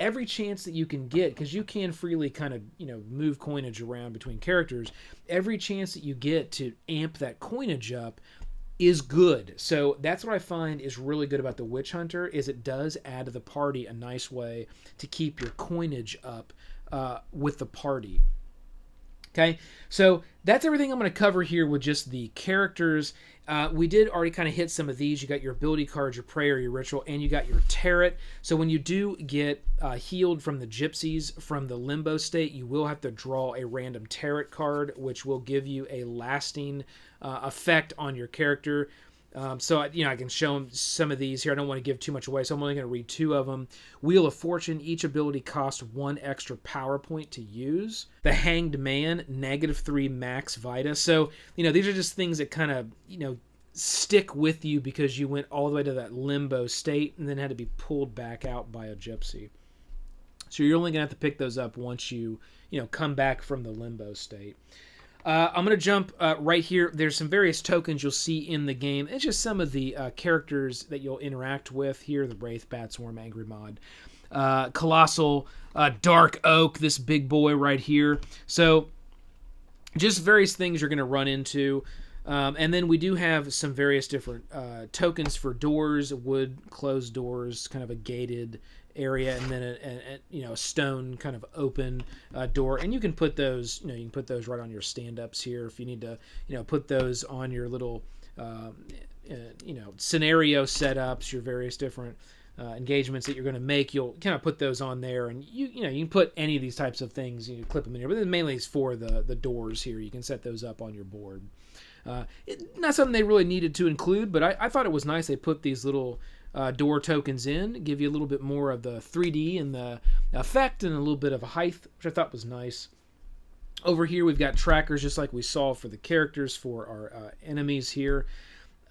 every chance that you can get, because you can freely kind of move coinage around between characters, every chance that you get to amp that coinage up is good. So that's what I find is really good about the Witch Hunter, is it does add to the party a nice way to keep your coinage up with the party. Okay, so that's everything I'm going to cover here with just the characters. We did already kind of hit some of these. You got your ability cards, your prayer, your ritual, and you got your tarot. So when you do get healed from the gypsies from the limbo state, you will have to draw a random tarot card, which will give you a lasting effect on your character. So I can show them some of these here. I don't want to give too much away, so I'm only going to read 2 of them. Wheel of Fortune. Each ability costs 1 extra power point to use. The Hanged Man. -3 max vita. So these are just things that kind of stick with you because you went all the way to that limbo state and then had to be pulled back out by a gypsy. So you're only going to have to pick those up once you come back from the limbo state. I'm going to jump right here. There's some various tokens you'll see in the game. It's just some of the characters that you'll interact with here. The Wraith, Batsworm, Angry Mod. Colossal, Dark Oak, this big boy right here. So just various things you're going to run into. And then we do have some various different tokens for doors, wood closed doors, kind of a gated area, and then a stone kind of open door, and you can put those right on your stand-ups here if you need to put those on your little scenario setups, your various different engagements that you're going to make. You'll kind of put those on there, and you can put any of these types of things, you clip them in here, but then mainly it's for the doors here. You can set those up on your board. Not something they really needed to include, but I thought it was nice they put these little door tokens in, give you a little bit more of the 3D and the effect and a little bit of a height, which I thought was nice. Over here we've got trackers just like we saw for the characters for our enemies here.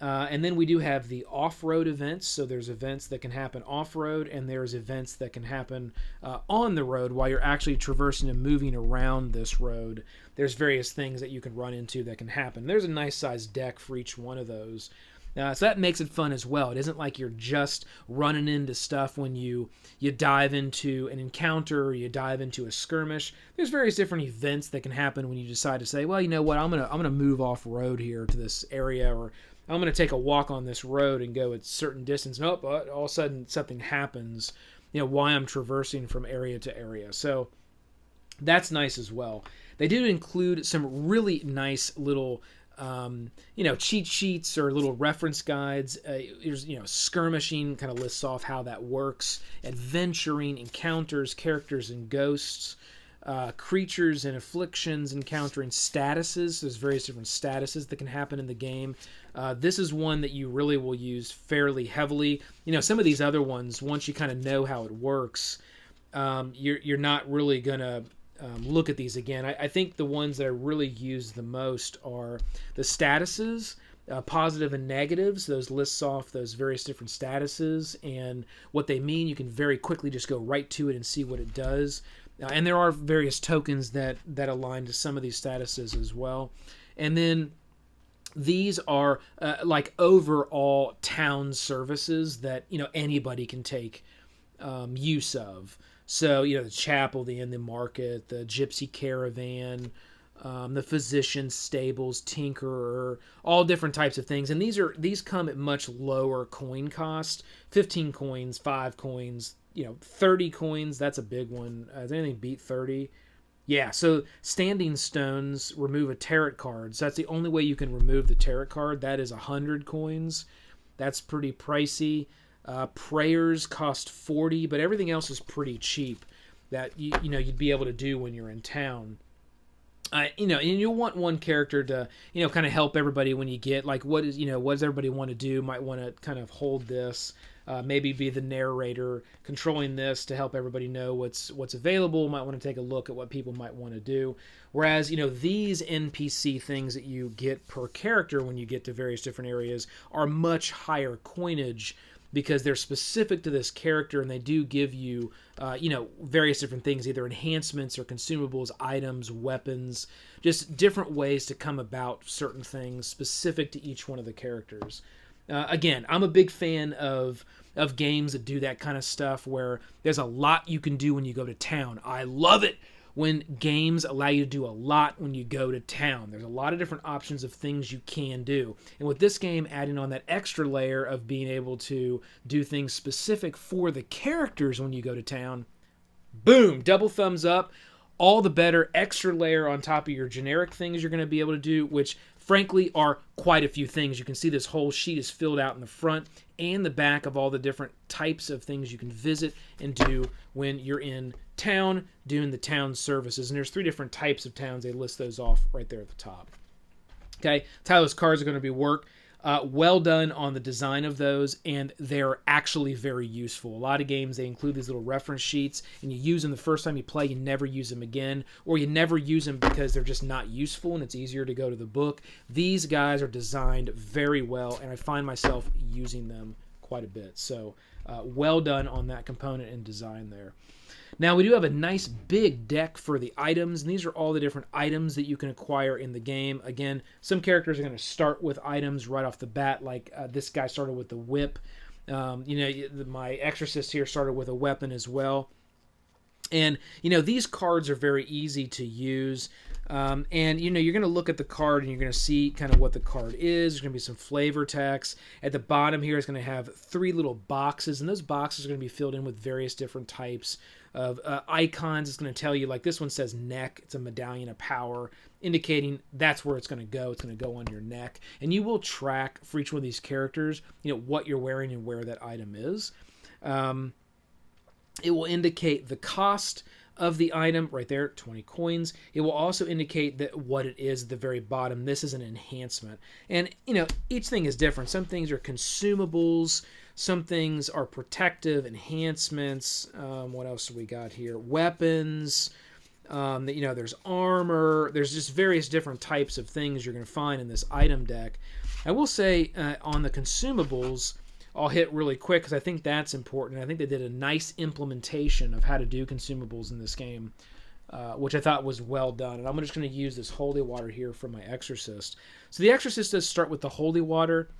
And then we do have the off-road events. So there's events that can happen off-road, and there's events that can happen on the road while you're actually traversing and moving around this road. There's various things that you can run into that can happen. There's a nice sized deck for each one of those. So that makes it fun as well. It isn't like you're just running into stuff when you dive into an encounter or you dive into a skirmish. There's various different events that can happen when you decide to say, well, you know what, I'm gonna move off road here to this area, or I'm gonna take a walk on this road and go a certain distance. Nope, all of a sudden something happens, while I'm traversing from area to area. So that's nice as well. They do include some really nice little cheat sheets or little reference guides. There's, skirmishing kind of lists off how that works. Adventuring, encounters, characters and ghosts, creatures and afflictions, encountering statuses. There's various different statuses that can happen in the game. This is one that you really will use fairly heavily. Some of these other ones, once you kind of know how it works, you're not really gonna look at these again. I think the ones that I really use the most are the statuses, positive and negatives. Those lists off those various different statuses and what they mean. You can very quickly just go right to it and see what it does. And there are various tokens that align to some of these statuses as well. And then these are like overall town services that anybody can take use of. So, the chapel, the inn, the market, the gypsy caravan, the physician, stables, tinkerer, all different types of things. And these come at much lower coin cost. 15 coins, 5 coins, 30 coins. That's a big one. Does anything beat 30? Yeah, so standing stones remove a tarot card. So that's the only way you can remove the tarot card. That is 100 coins. That's pretty pricey. Prayers cost 40, but everything else is pretty cheap that you'd be able to do when you're in town. And you'll want one character to kind of help everybody when you get like what does everybody want to do. Might want to kind of hold this, maybe be the narrator controlling this to help everybody know what's available. Might want to take a look at what people might want to do. Whereas these NPC things that you get per character when you get to various different areas are much higher coinage, because they're specific to this character, and they do give you, various different things, either enhancements or consumables, items, weapons, just different ways to come about certain things specific to each one of the characters. Again, I'm a big fan of games that do that kind of stuff where there's a lot you can do when you go to town. I love it when games allow you to do a lot when you go to town. There's a lot of different options of things you can do. And with this game adding on that extra layer of being able to do things specific for the characters when you go to town, boom, double thumbs up. all the better. Extra layer on top of your generic things you're going to be able to do, which frankly are quite a few things. You can see this whole sheet is filled out in the front and the back of all the different types of things you can visit and do when you're in town doing the town services. And there's 3 different types of towns. They list those off right there at the top. Okay, that's how those cards are going to be worked. Well done on the design of those, and they're actually very useful. A lot of games, they include these little reference sheets, and you use them the first time you play, you never use them again, or you never use them because they're just not useful, and it's easier to go to the book. These guys are designed very well, and I find myself using them quite a bit. So well done on that component and design there. Now, we do have a nice big deck for the items, and these are all the different items that you can acquire in the game. Again, some characters are going to start with items right off the bat, like this guy started with the whip. My exorcist here started with a weapon as well. And, these cards are very easy to use. And you're going to look at the card and you're going to see kind of what the card is. There's going to be some flavor text. At the bottom here is going to have 3 little boxes, and those boxes are going to be filled in with various different types of icons. It's going to tell you, like this one says neck. It's a medallion of power, indicating that's where it's going to go. It's going to go on your neck. And you will track for each one of these characters, what you're wearing and where that item is. It will indicate the cost of the item right there, 20 coins. It will also indicate that what it is at the very bottom. This is an enhancement. And, each thing is different. Some things are consumables. Some things are protective enhancements. What else do we got here? Weapons. There's armor. There's just various different types of things you're going to find in this item deck. I will say on the consumables, I'll hit really quick because I think that's important. I think they did a nice implementation of how to do consumables in this game, which I thought was well done. And I'm just going to use this holy water here for my exorcist. So the exorcist does start with the holy water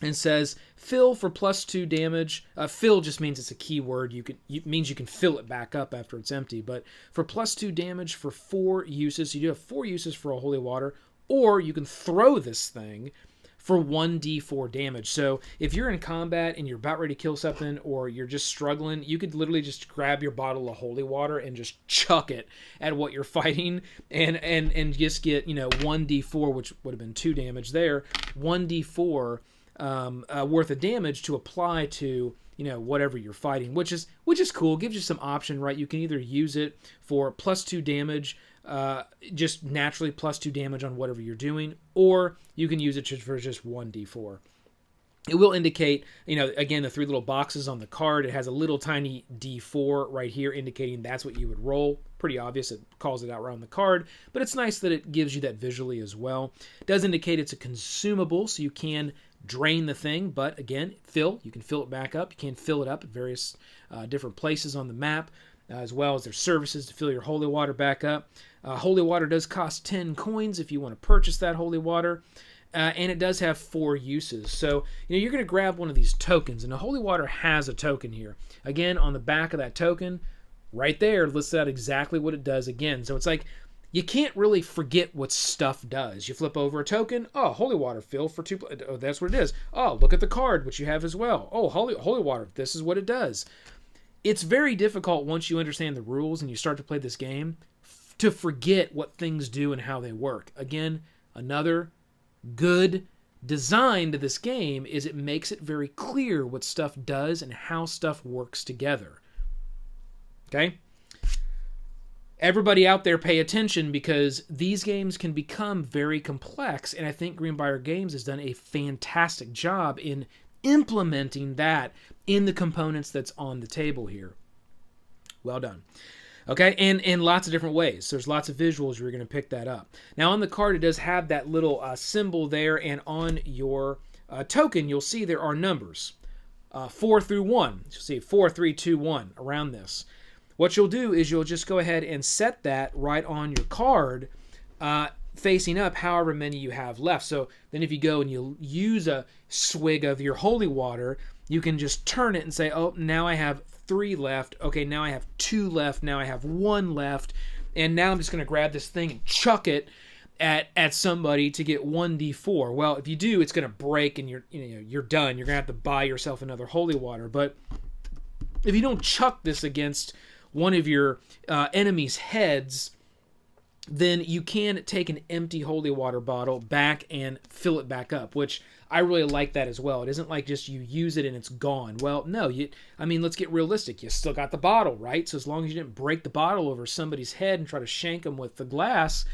and says fill for +2 damage. Fill just means it's a keyword. It means you can fill it back up after it's empty. But for +2 damage for 4 uses, so you do have 4 uses for a holy water, or you can throw this thing for 1d4 damage. So if you're in combat and you're about ready to kill something, or you're just struggling, you could literally just grab your bottle of holy water and just chuck it at what you're fighting, and just get 1d4, which would have been 2 damage there, 1d4 worth of damage to apply to whatever you're fighting, which is cool. Gives you some option, right? You can either use it for +2 damage, just naturally +2 damage on whatever you're doing, or you can use it for just 1d4. It will indicate, again, the 3 little boxes on the card. It has a little tiny d4 right here indicating that's what you would roll. Pretty obvious. It calls it out right on the card, but it's nice that it gives you that visually as well. It does indicate it's a consumable, so you can drain the thing, but again, you can fill it back up. You can fill it up at various different places on the map, as well as there's services to fill your holy water back up. Holy water does cost 10 coins if you want to purchase that holy water, and it does have 4 uses. So you're going to grab one of these tokens, and the holy water has a token here. Again, on the back of that token, right there, lists out exactly what it does again. So it's like, you can't really forget what stuff does. You flip over a token. Oh, holy water, fill for 2. Oh, that's what it is. Oh, look at the card, which you have as well. Oh, holy water, this is what it does. It's very difficult once you understand the rules and you start to play this game to forget what things do and how they work. Again, another good design to this game is it makes it very clear what stuff does and how stuff works together. Okay? Everybody out there pay attention, because these games can become very complex, and I think Greenbrier Games has done a fantastic job in implementing that in the components that's on the table here. Well done. Okay, and in lots of different ways. So there's lots of visuals. You're going to pick that up. Now on the card, it does have that little symbol there, and on your token, you'll see there are numbers, 4 through 1. You'll see 4, 3, 2, 1 around this. What you'll do is you'll just go ahead and set that right on your card, facing up however many you have left. So then if you go and you use a swig of your holy water, you can just turn it and say, oh, now I have 3 left. Okay, now I have 2 left. Now I have 1 left. And now I'm just going to grab this thing and chuck it at somebody to get 1d4. Well, if you do, it's going to break and you're done. You're going to have to buy yourself another holy water. But if you don't chuck this against one of your enemies' heads, then you can take an empty holy water bottle back and fill it back up, which I really like that as well. It isn't like just you use it and it's gone. Well, no, let's get realistic. You still got the bottle, right? So as long as you didn't break the bottle over somebody's head and try to shank them with the glass,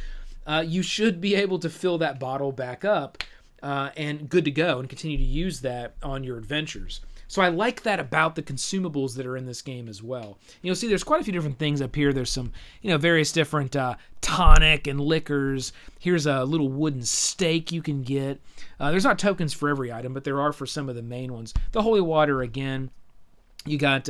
you should be able to fill that bottle back up and good to go and continue to use that on your adventures. So I like that about the consumables that are in this game as well. You'll see there's quite a few different things up here. There's some, various different tonic and liquors. Here's a little wooden stake you can get. There's not tokens for every item, but there are for some of the main ones. The holy water again. You got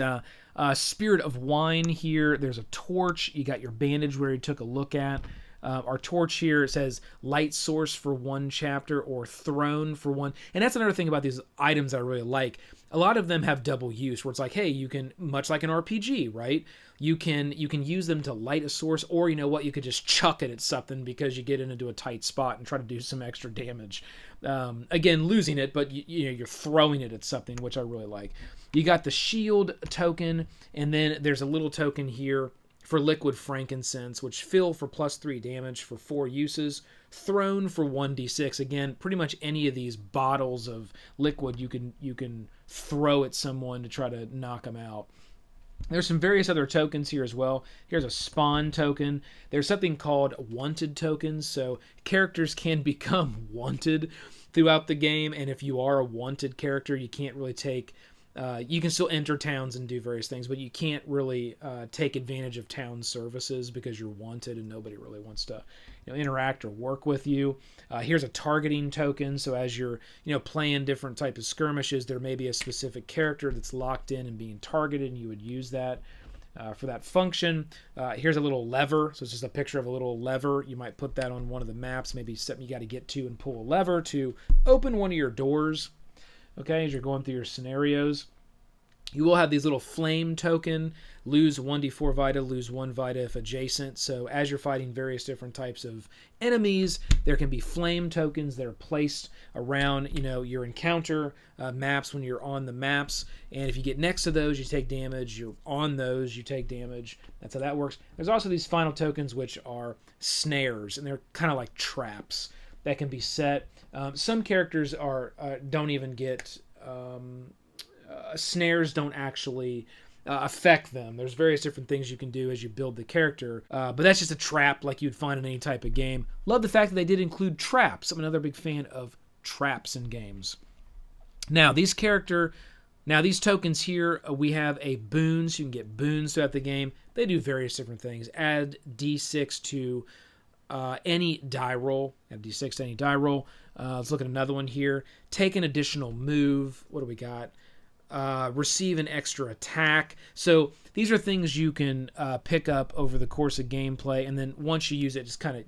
spirit of wine here. There's a torch. You got your bandage where you took a look at. Our torch here, it says light source for one chapter or throne for one. And that's another thing about these items I really like. A lot of them have double use where it's like, hey, you can, much like an RPG, right? You can use them to light a source, or you could just chuck it at something because you get into a tight spot and try to do some extra damage. Again, losing it, but you're throwing it at something, which I really like. You got the shield token, and then there's a little token here for liquid frankincense, which fill for +3 damage for 4 uses, thrown for 1d6. Again, pretty much any of these bottles of liquid you can throw at someone to try to knock them out. There's some various other tokens here as well. Here's a spawn token. There's something called wanted tokens, so characters can become wanted throughout the game, and if you are a wanted character, you can't really take... you can still enter towns and do various things, but you can't really take advantage of town services because you're wanted and nobody really wants to interact or work with you. Here's a targeting token, so as you're playing different types of skirmishes, there may be a specific character that's locked in and being targeted, and you would use that for that function. Here's a little lever, so it's just a picture of a little lever. You might put that on one of the maps, maybe something you got to get to and pull a lever to open one of your doors. Okay, as you're going through your scenarios. You will have these little flame token, lose 1d4 vita, lose 1 vita if adjacent. So as you're fighting various different types of enemies, there can be flame tokens that are placed around your encounter maps when you're on the maps. And if you get next to those, you take damage. You're on those, you take damage. That's how that works. There's also these final tokens, which are snares, and they're kind of like traps that can be set. Some characters don't even get... snares don't actually affect them. There's various different things you can do as you build the character, but that's just a trap like you'd find in any type of game. Love the fact that they did include traps. I'm another big fan of traps in games. Now these tokens here, we have a boon, so you can get boons throughout the game. They do various different things. Add d6 to any die roll. Add d6 to any die roll. Let's look at another one here. Take an additional move. What do we got? Receive an extra attack. So these are things you can pick up over the course of gameplay, and then once you use it, it's kind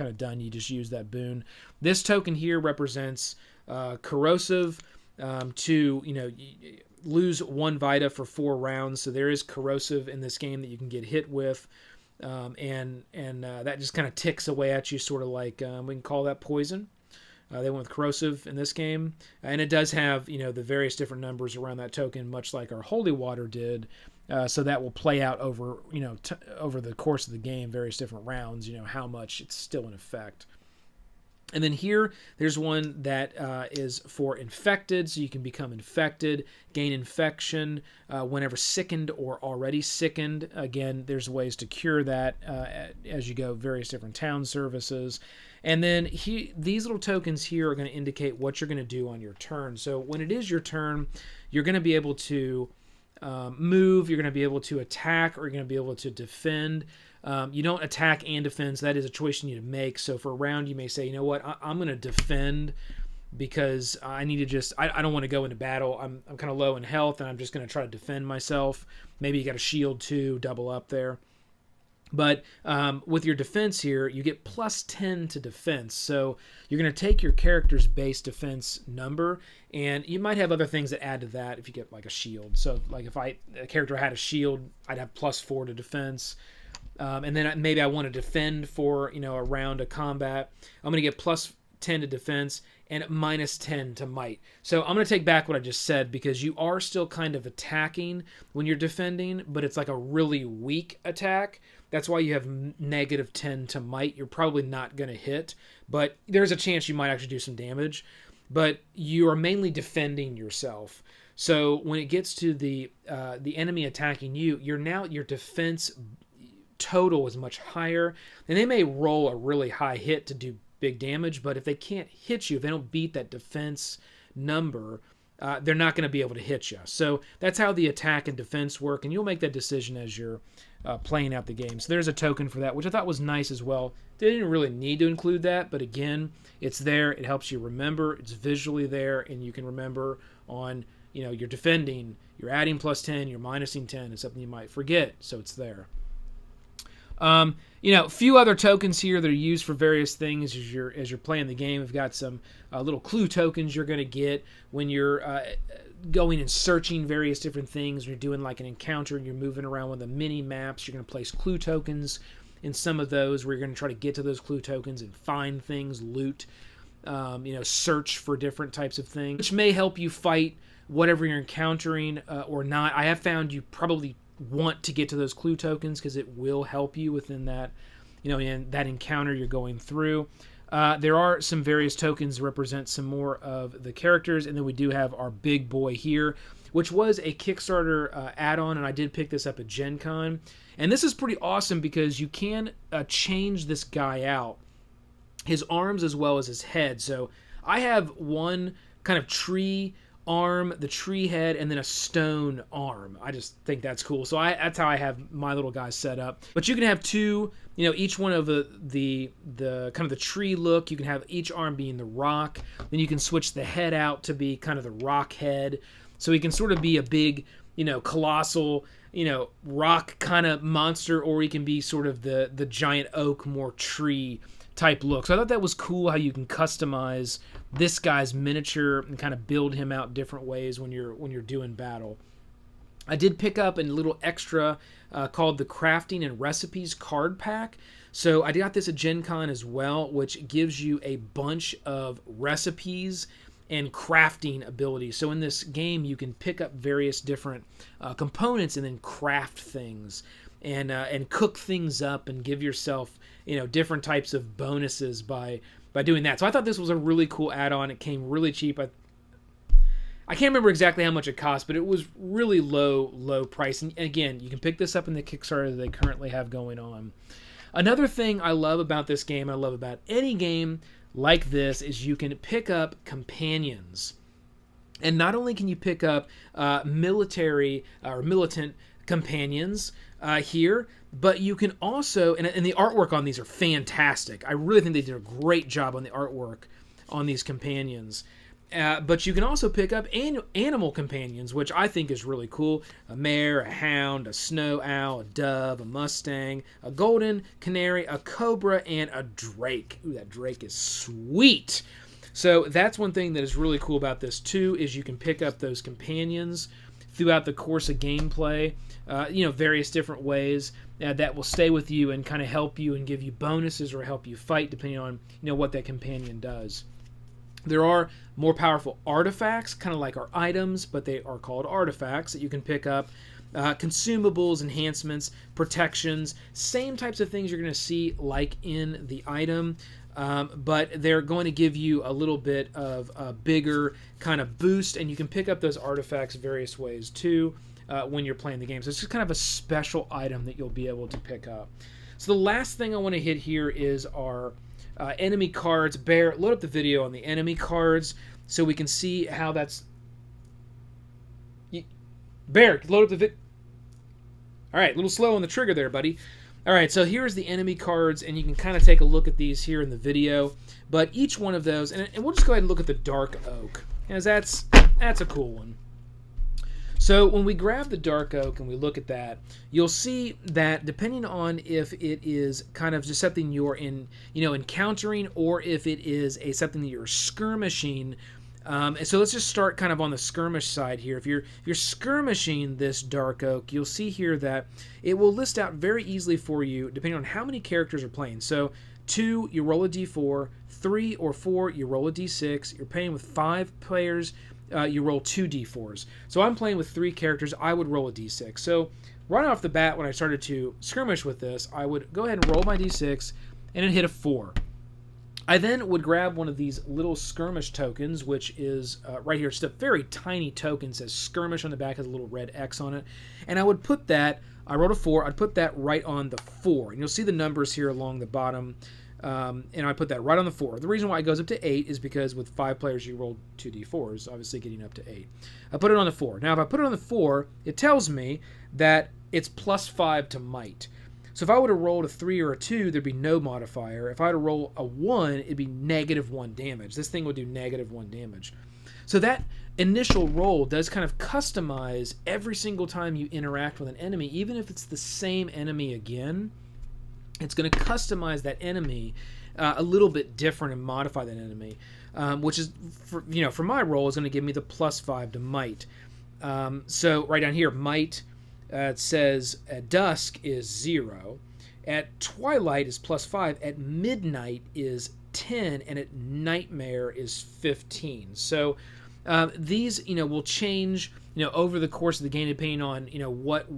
of done. You just use that boon. This token here represents corrosive. To lose 1 vita for 4 rounds. So there is corrosive in this game that you can get hit with, and that just kind of ticks away at you, sort of like we can call that poison. They went with corrosive in this game, and it does have the various different numbers around that token, much like our holy water did. So that will play out over over the course of the game, various different rounds. How much it's still in effect. And then here, there's one that is for infected, so you can become infected, gain infection whenever sickened or already sickened. Again, there's ways to cure that as you go, various different town services. And then these little tokens here are going to indicate what you're going to do on your turn. So when it is your turn, you're going to be able to move, you're going to be able to attack, or you're going to be able to defend. You don't attack and defend, so that is a choice you need to make. So for a round, you may say, I'm going to defend because I need to just, I don't want to go into battle. I'm kind of low in health, and I'm just going to try to defend myself. Maybe you got a shield too, double up there. But with your defense here, you get +10 to defense. So you're going to take your character's base defense number, and you might have other things that add to that if you get like a shield. So like if a character had a shield, I'd have +4 to defense. And then maybe I want to defend for a round of combat. I'm going to get 10 to defense, and minus 10 to might. So I'm going to take back what I just said, because you are still kind of attacking when you're defending, but it's like a really weak attack. That's why you have negative 10 to might. You're probably not going to hit, but there's a chance you might actually do some damage. But you are mainly defending yourself. So when it gets to the enemy attacking you, your defense total is much higher, and they may roll a really high hit to do big damage, but if they can't hit you, if they don't beat that defense number, they're not going to be able to hit you. So that's how the attack and defense work, and you'll make that decision as you're playing out the game. So there's a token for that, which I thought was nice as well. They didn't really need to include that, but again, it's there. It helps you remember. It's visually there, and you can remember on, you're defending, you're adding plus 10, you're minusing 10. It's something you might forget, so it's there. A few other tokens here that are used for various things as you're playing the game. We've got some little clue tokens you're going to get when you're going and searching various different things. You're doing like an encounter and you're moving around with the mini maps. You're going to place clue tokens in some of those where you're going to try to get to those clue tokens and find things, loot, search for different types of things, which may help you fight whatever you're encountering or not. I have found you probably want to get to those clue tokens because it will help you within that, in that encounter you're going through. There are some various tokens that represent some more of the characters, and then we do have our big boy here, which was a Kickstarter add-on, and I did pick this up at Gen Con. And this is pretty awesome because you can change this guy out, his arms as well as his head. So I have one kind of tree arm, the tree head, and then a stone arm. I just think that's cool. So that's how I have my little guy set up. But you can have two, each one of the kind of the tree look. You can have each arm being the rock. Then you can switch the head out to be kind of the rock head. So he can sort of be a big, colossal, rock kind of monster, or he can be sort of the giant oak, more tree type look. So I thought that was cool how you can customize this guy's miniature and kind of build him out different ways when you're doing battle. I did pick up a little extra called the Crafting and Recipes card pack. So I got this at Gen Con as well, which gives you a bunch of recipes and crafting abilities. So in this game, you can pick up various different components and then craft things and cook things up and give yourself different types of bonuses by doing that. So I thought this was a really cool add-on. It came really cheap. I can't remember exactly how much it cost, but it was really low price. And again, you can pick this up in the Kickstarter that they currently have going on. Another thing I love about this game, I love about any game like this, is you can pick up companions. And not only can you pick up military or militant companions here, but you can also, and the artwork on these are fantastic. I really think they did a great job on the artwork on these companions. But you can also pick up animal companions, which I think is really cool. A mare, a hound, a snow owl, a dove, a mustang, a golden canary, a cobra, and a drake. Ooh, that drake is sweet. So that's one thing that is really cool about this too, is you can pick up those companions throughout the course of gameplay, various different ways that will stay with you and kind of help you and give you bonuses or help you fight depending on what that companion does. There are more powerful artifacts, kind of like our items, but they are called artifacts that you can pick up. Consumables, enhancements, protections, same types of things you're going to see like in the item, but they're going to give you a little bit of a bigger kind of boost, and you can pick up those artifacts various ways too when you're playing the game. So it's just kind of a special item that you'll be able to pick up. So the last thing I want to hit here is our enemy cards. Bear, load up the video on the enemy cards so we can see how that's... Bear, load up the vid... Alright, a little slow on the trigger there, buddy. Alright, so here's the enemy cards, and you can kind of take a look at these here in the video. But each one of those... And we'll just go ahead and look at the Dark Oak, as that's a cool one. So when we grab the Dark Oak and we look at that, you'll see that depending on if it is kind of just something you're encountering, or if it is something that you're skirmishing. So let's just start kind of on the skirmish side here. If you're skirmishing this Dark Oak, you'll see here that it will list out very easily for you depending on how many characters are playing. So 2, you roll a d4. 3 or 4, you roll a d6. You're playing with 5 players, you roll 2 d4s. So I'm playing with 3 characters, I would roll a d6. So right off the bat, when I started to skirmish with this, I would go ahead and roll my d6, and it hit a 4. I then would grab one of these little skirmish tokens, which is right here, just a very tiny token, says skirmish on the back, has a little red X on it, and I would put that, I rolled a 4, I'd put that right on the 4, and you'll see the numbers here along the bottom, and I put that right on the 4. The reason why it goes up to 8 is because with 5 players you roll 2 d4s, obviously getting up to 8. I put it on the 4. Now if I put it on the 4, it tells me that it's plus 5 to might. So if I would have rolled a 3 or a 2, there'd be no modifier. If I were to roll a 1, it'd be -1 damage. This thing would do -1 damage. So that initial roll does kind of customize every single time you interact with an enemy, even if it's the same enemy again. It's going to customize that enemy a little bit different and modify that enemy, which is, for my roll, is going to give me the plus 5 to might. So right down here, might, it says at dusk is 0, at twilight is plus 5, at midnight is 10, and at nightmare is 15. So these will change over the course of the game depending on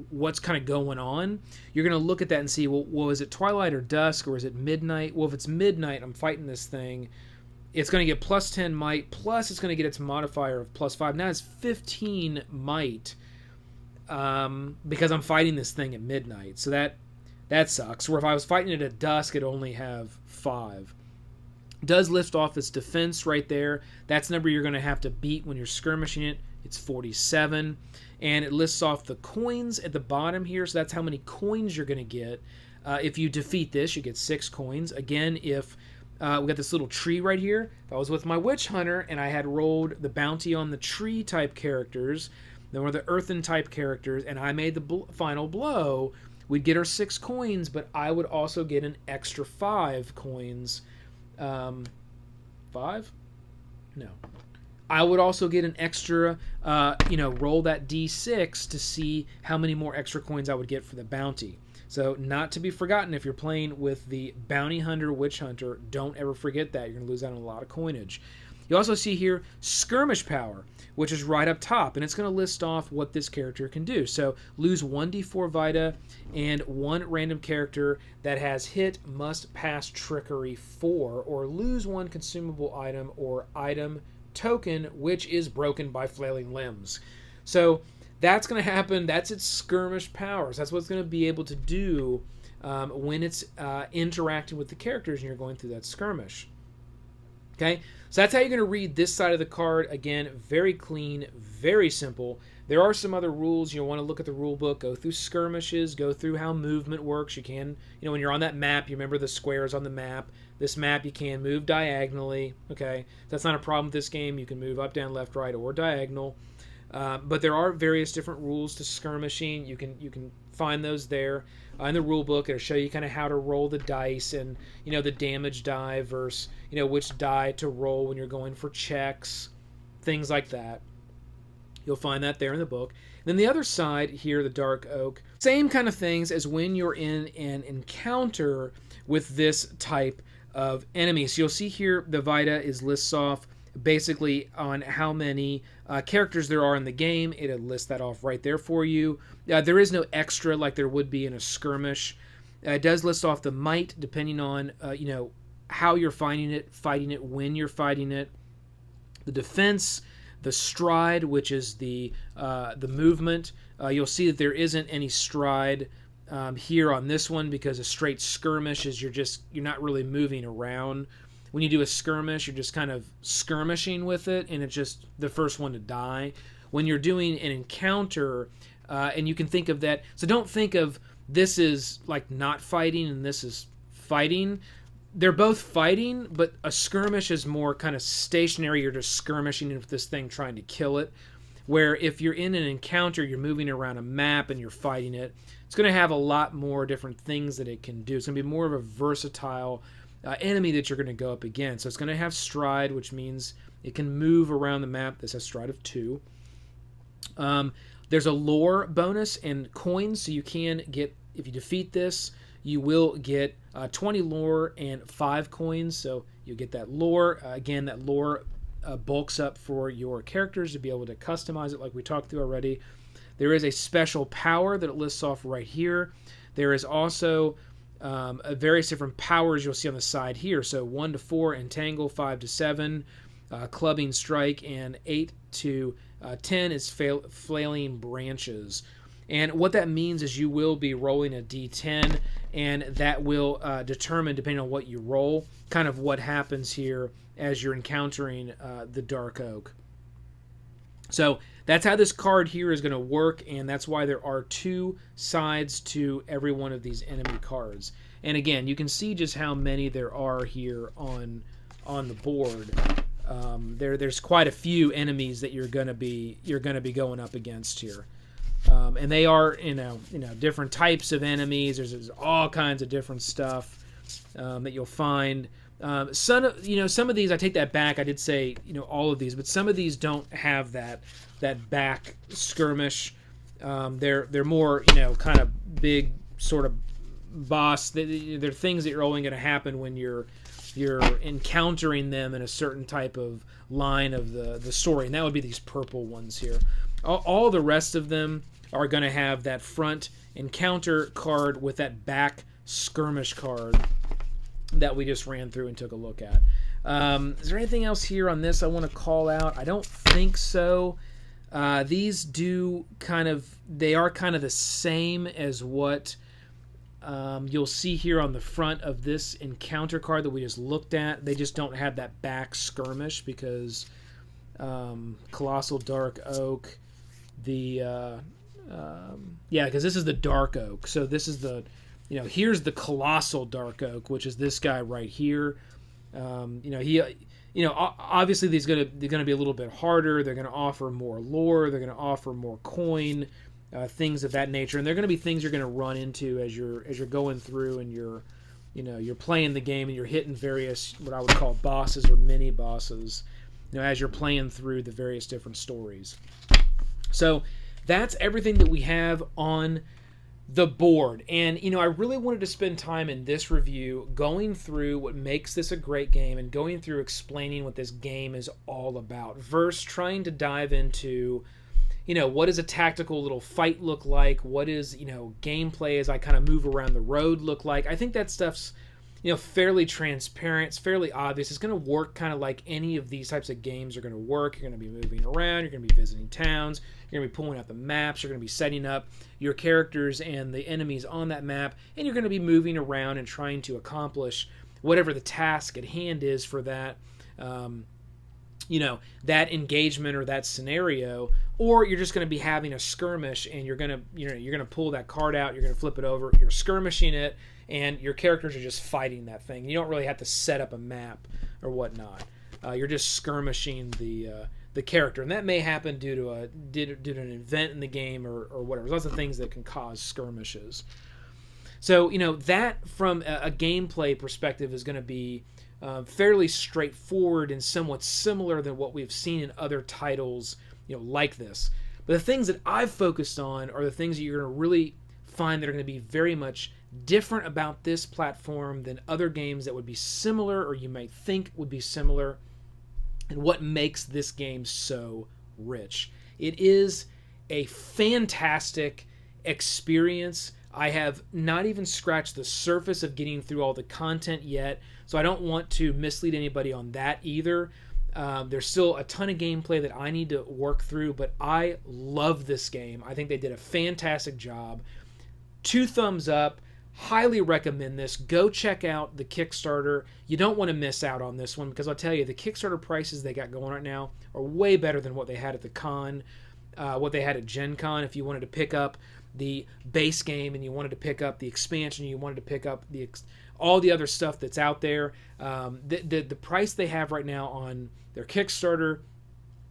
what's kind of going on. You're going to look at that and see, well, is it twilight or dusk, or is it midnight? Well, if it's midnight, I'm fighting this thing, it's going to get plus 10 might, plus it's going to get its modifier of plus 5. Now it's 15 might, because I'm fighting this thing at midnight. So that sucks. Where if I was fighting it at dusk, it'd only have 5. Does lift off its defense right there. That's the number you're going to have to beat when you're skirmishing it. It's 47. And it lists off the coins at the bottom here. So that's how many coins you're going to get. If you defeat this, you get 6 coins. Again, if we got this little tree right here. If I was with my witch hunter and I had rolled the bounty on the tree type characters, then were the earthen type characters, and I made the final blow, we'd get our 6 coins, but I would also get an extra 5 coins. 5? No. I would also get an extra, roll that d6 to see how many more extra coins I would get for the bounty. So not to be forgotten, if you're playing with the bounty hunter, witch hunter, don't ever forget that. You're going to lose out on a lot of coinage. You also see here skirmish power, which is right up top, and it's going to list off what this character can do. So lose 1d4 vita, and 1 random character that has hit must pass trickery 4, or lose 1 consumable item or item token which is broken by flailing limbs. So that's going to happen. That's its skirmish powers. That's what it's going to be able to do when it's interacting with the characters and you're going through that skirmish. Okay, so that's how you're going to read this side of the card. Again, very clean, very simple. There are some other rules. You'll want to look at the rule book, go through skirmishes, go through how movement works. You can, when you're on that map, you remember the squares on the map. This map, you can move diagonally. Okay, that's not a problem with this game. You can move up, down, left, right, or diagonal. But there are various different rules to skirmishing. You can find those there in the rule book. It'll show you kind of how to roll the dice and the damage die versus which die to roll when you're going for checks, things like that. You'll find that there in the book. And then the other side here, the dark oak, same kind of things as when you're in an encounter with this type of enemy. So you'll see here the Vita is lists off basically on how many characters there are in the game. It'll list that off right there for you. There is no extra like there would be in a skirmish. It does list off the might depending on how you're fighting it, when you're fighting it. The defense, the stride, which is the movement. You'll see that there isn't any stride here on this one because a straight skirmish is you're not really moving around. When you do a skirmish, you're just kind of skirmishing with it, and it's just the first one to die. When you're doing an encounter, and you can think of that, so don't think of this is like not fighting and this is fighting. They're both fighting, but a skirmish is more kind of stationary. You're just skirmishing with this thing, trying to kill it. Where if you're in an encounter, you're moving around a map and you're fighting it, it's going to have a lot more different things that it can do. It's going to be more of a versatile enemy that you're going to go up against. So it's going to have stride, which means it can move around the map. This has stride of 2. There's a lore bonus and coins, so you can get, if you defeat this, you will get 20 lore and 5 coins. So you get that lore. Again, that lore bulks up for your characters to be able to customize it like we talked through already. There is a special power that it lists off right here. There is also various different powers you'll see on the side here. So 1 to 4, entangle, 5 to 7, clubbing, strike, and 8 to 10 is flailing branches. And what that means is you will be rolling a d10, and that will determine, depending on what you roll, kind of what happens here as you're encountering the Dark Oak. So that's how this card here is going to work, and that's why there are 2 sides to every one of these enemy cards. And again, you can see just how many there are here on the board. There's quite a few enemies that you're going to be going up against here. And they are, different types of enemies. There's all kinds of different stuff that you'll find. Some of these, I take that back. I did say, all of these, but some of these don't have that back skirmish. They're more, kind of big sort of boss. They're things that are only going to happen when you're encountering them in a certain type of line of the story, and that would be these purple ones here. All the rest of them are going to have that front encounter card with that back skirmish card that we just ran through and took a look at. Is there anything else here on this I want to call out? I don't think so. These they are kind of the same as what you'll see here on the front of this encounter card that we just looked at. They just don't have that back skirmish because Colossal Dark Oak, because this is the Dark Oak. So this is here's the Colossal Dark Oak, which is this guy right here. Obviously they're gonna be a little bit harder. They're gonna offer more lore. They're gonna offer more coin, things of that nature, and they're gonna be things you're gonna run into as you're going through and you're playing the game and you're hitting various what I would call bosses or mini bosses, as you're playing through the various different stories. So that's everything that we have on the board. And, I really wanted to spend time in this review going through what makes this a great game and going through explaining what this game is all about versus trying to dive into, what does a tactical little fight look like? What is, gameplay as I kind of move around the road look like? I think that stuff's, fairly transparent. It's fairly obvious. It's going to work kind of like any of these types of games are going to work. You're going to be moving around. You're going to be visiting towns. You're going to be pulling out the maps. You're going to be setting up your characters and the enemies on that map. And you're going to be moving around and trying to accomplish whatever the task at hand is for that, that engagement or that scenario. Or you're just going to be having a skirmish and you're going to pull that card out. You're going to flip it over. You're skirmishing it. And your characters are just fighting that thing. You don't really have to set up a map or whatnot. You're just skirmishing the character, and that may happen due to an event in the game or whatever. There's lots of things that can cause skirmishes. So that from a gameplay perspective is going to be fairly straightforward and somewhat similar than what we've seen in other titles like this. But the things that I've focused on are the things that you're going to really find that are going to be very much different about this platform than other games that would be similar or you might think would be similar, and what makes this game so rich. It is a fantastic experience. I have not even scratched the surface of getting through all the content yet, so I don't want to mislead anybody on that either. There's still a ton of gameplay that I need to work through, but I love this game. I think they did a fantastic job. 2 thumbs up. Highly recommend this. Go check out the Kickstarter. You don't want to miss out on this one because I'll tell you, the Kickstarter prices they got going right now are way better than what they had at the con, what they had at Gen Con. If you wanted to pick up the base game and you wanted to pick up the expansion, you wanted to pick up all the other stuff that's out there, the price they have right now on their Kickstarter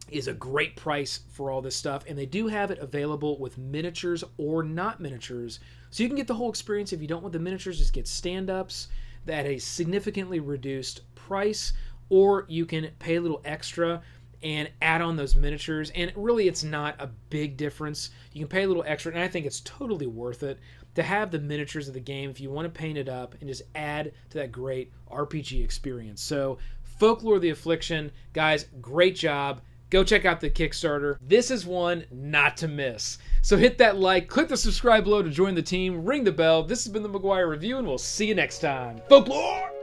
is a great price for all this stuff, and they do have it available with miniatures or not miniatures, so you can get the whole experience. If you don't want the miniatures, just get stand-ups at a significantly reduced price, or you can pay a little extra and add on those miniatures. And really, it's not a big difference. You can pay a little extra, and I think it's totally worth it to have the miniatures of the game if you want to paint it up and just add to that great RPG experience. So Folklore The Affliction, guys, great job. Go check out the Kickstarter. This is one not to miss. So hit that like, click the subscribe below to join the team, ring the bell. This has been the McGuire Review, and we'll see you next time. Folklore!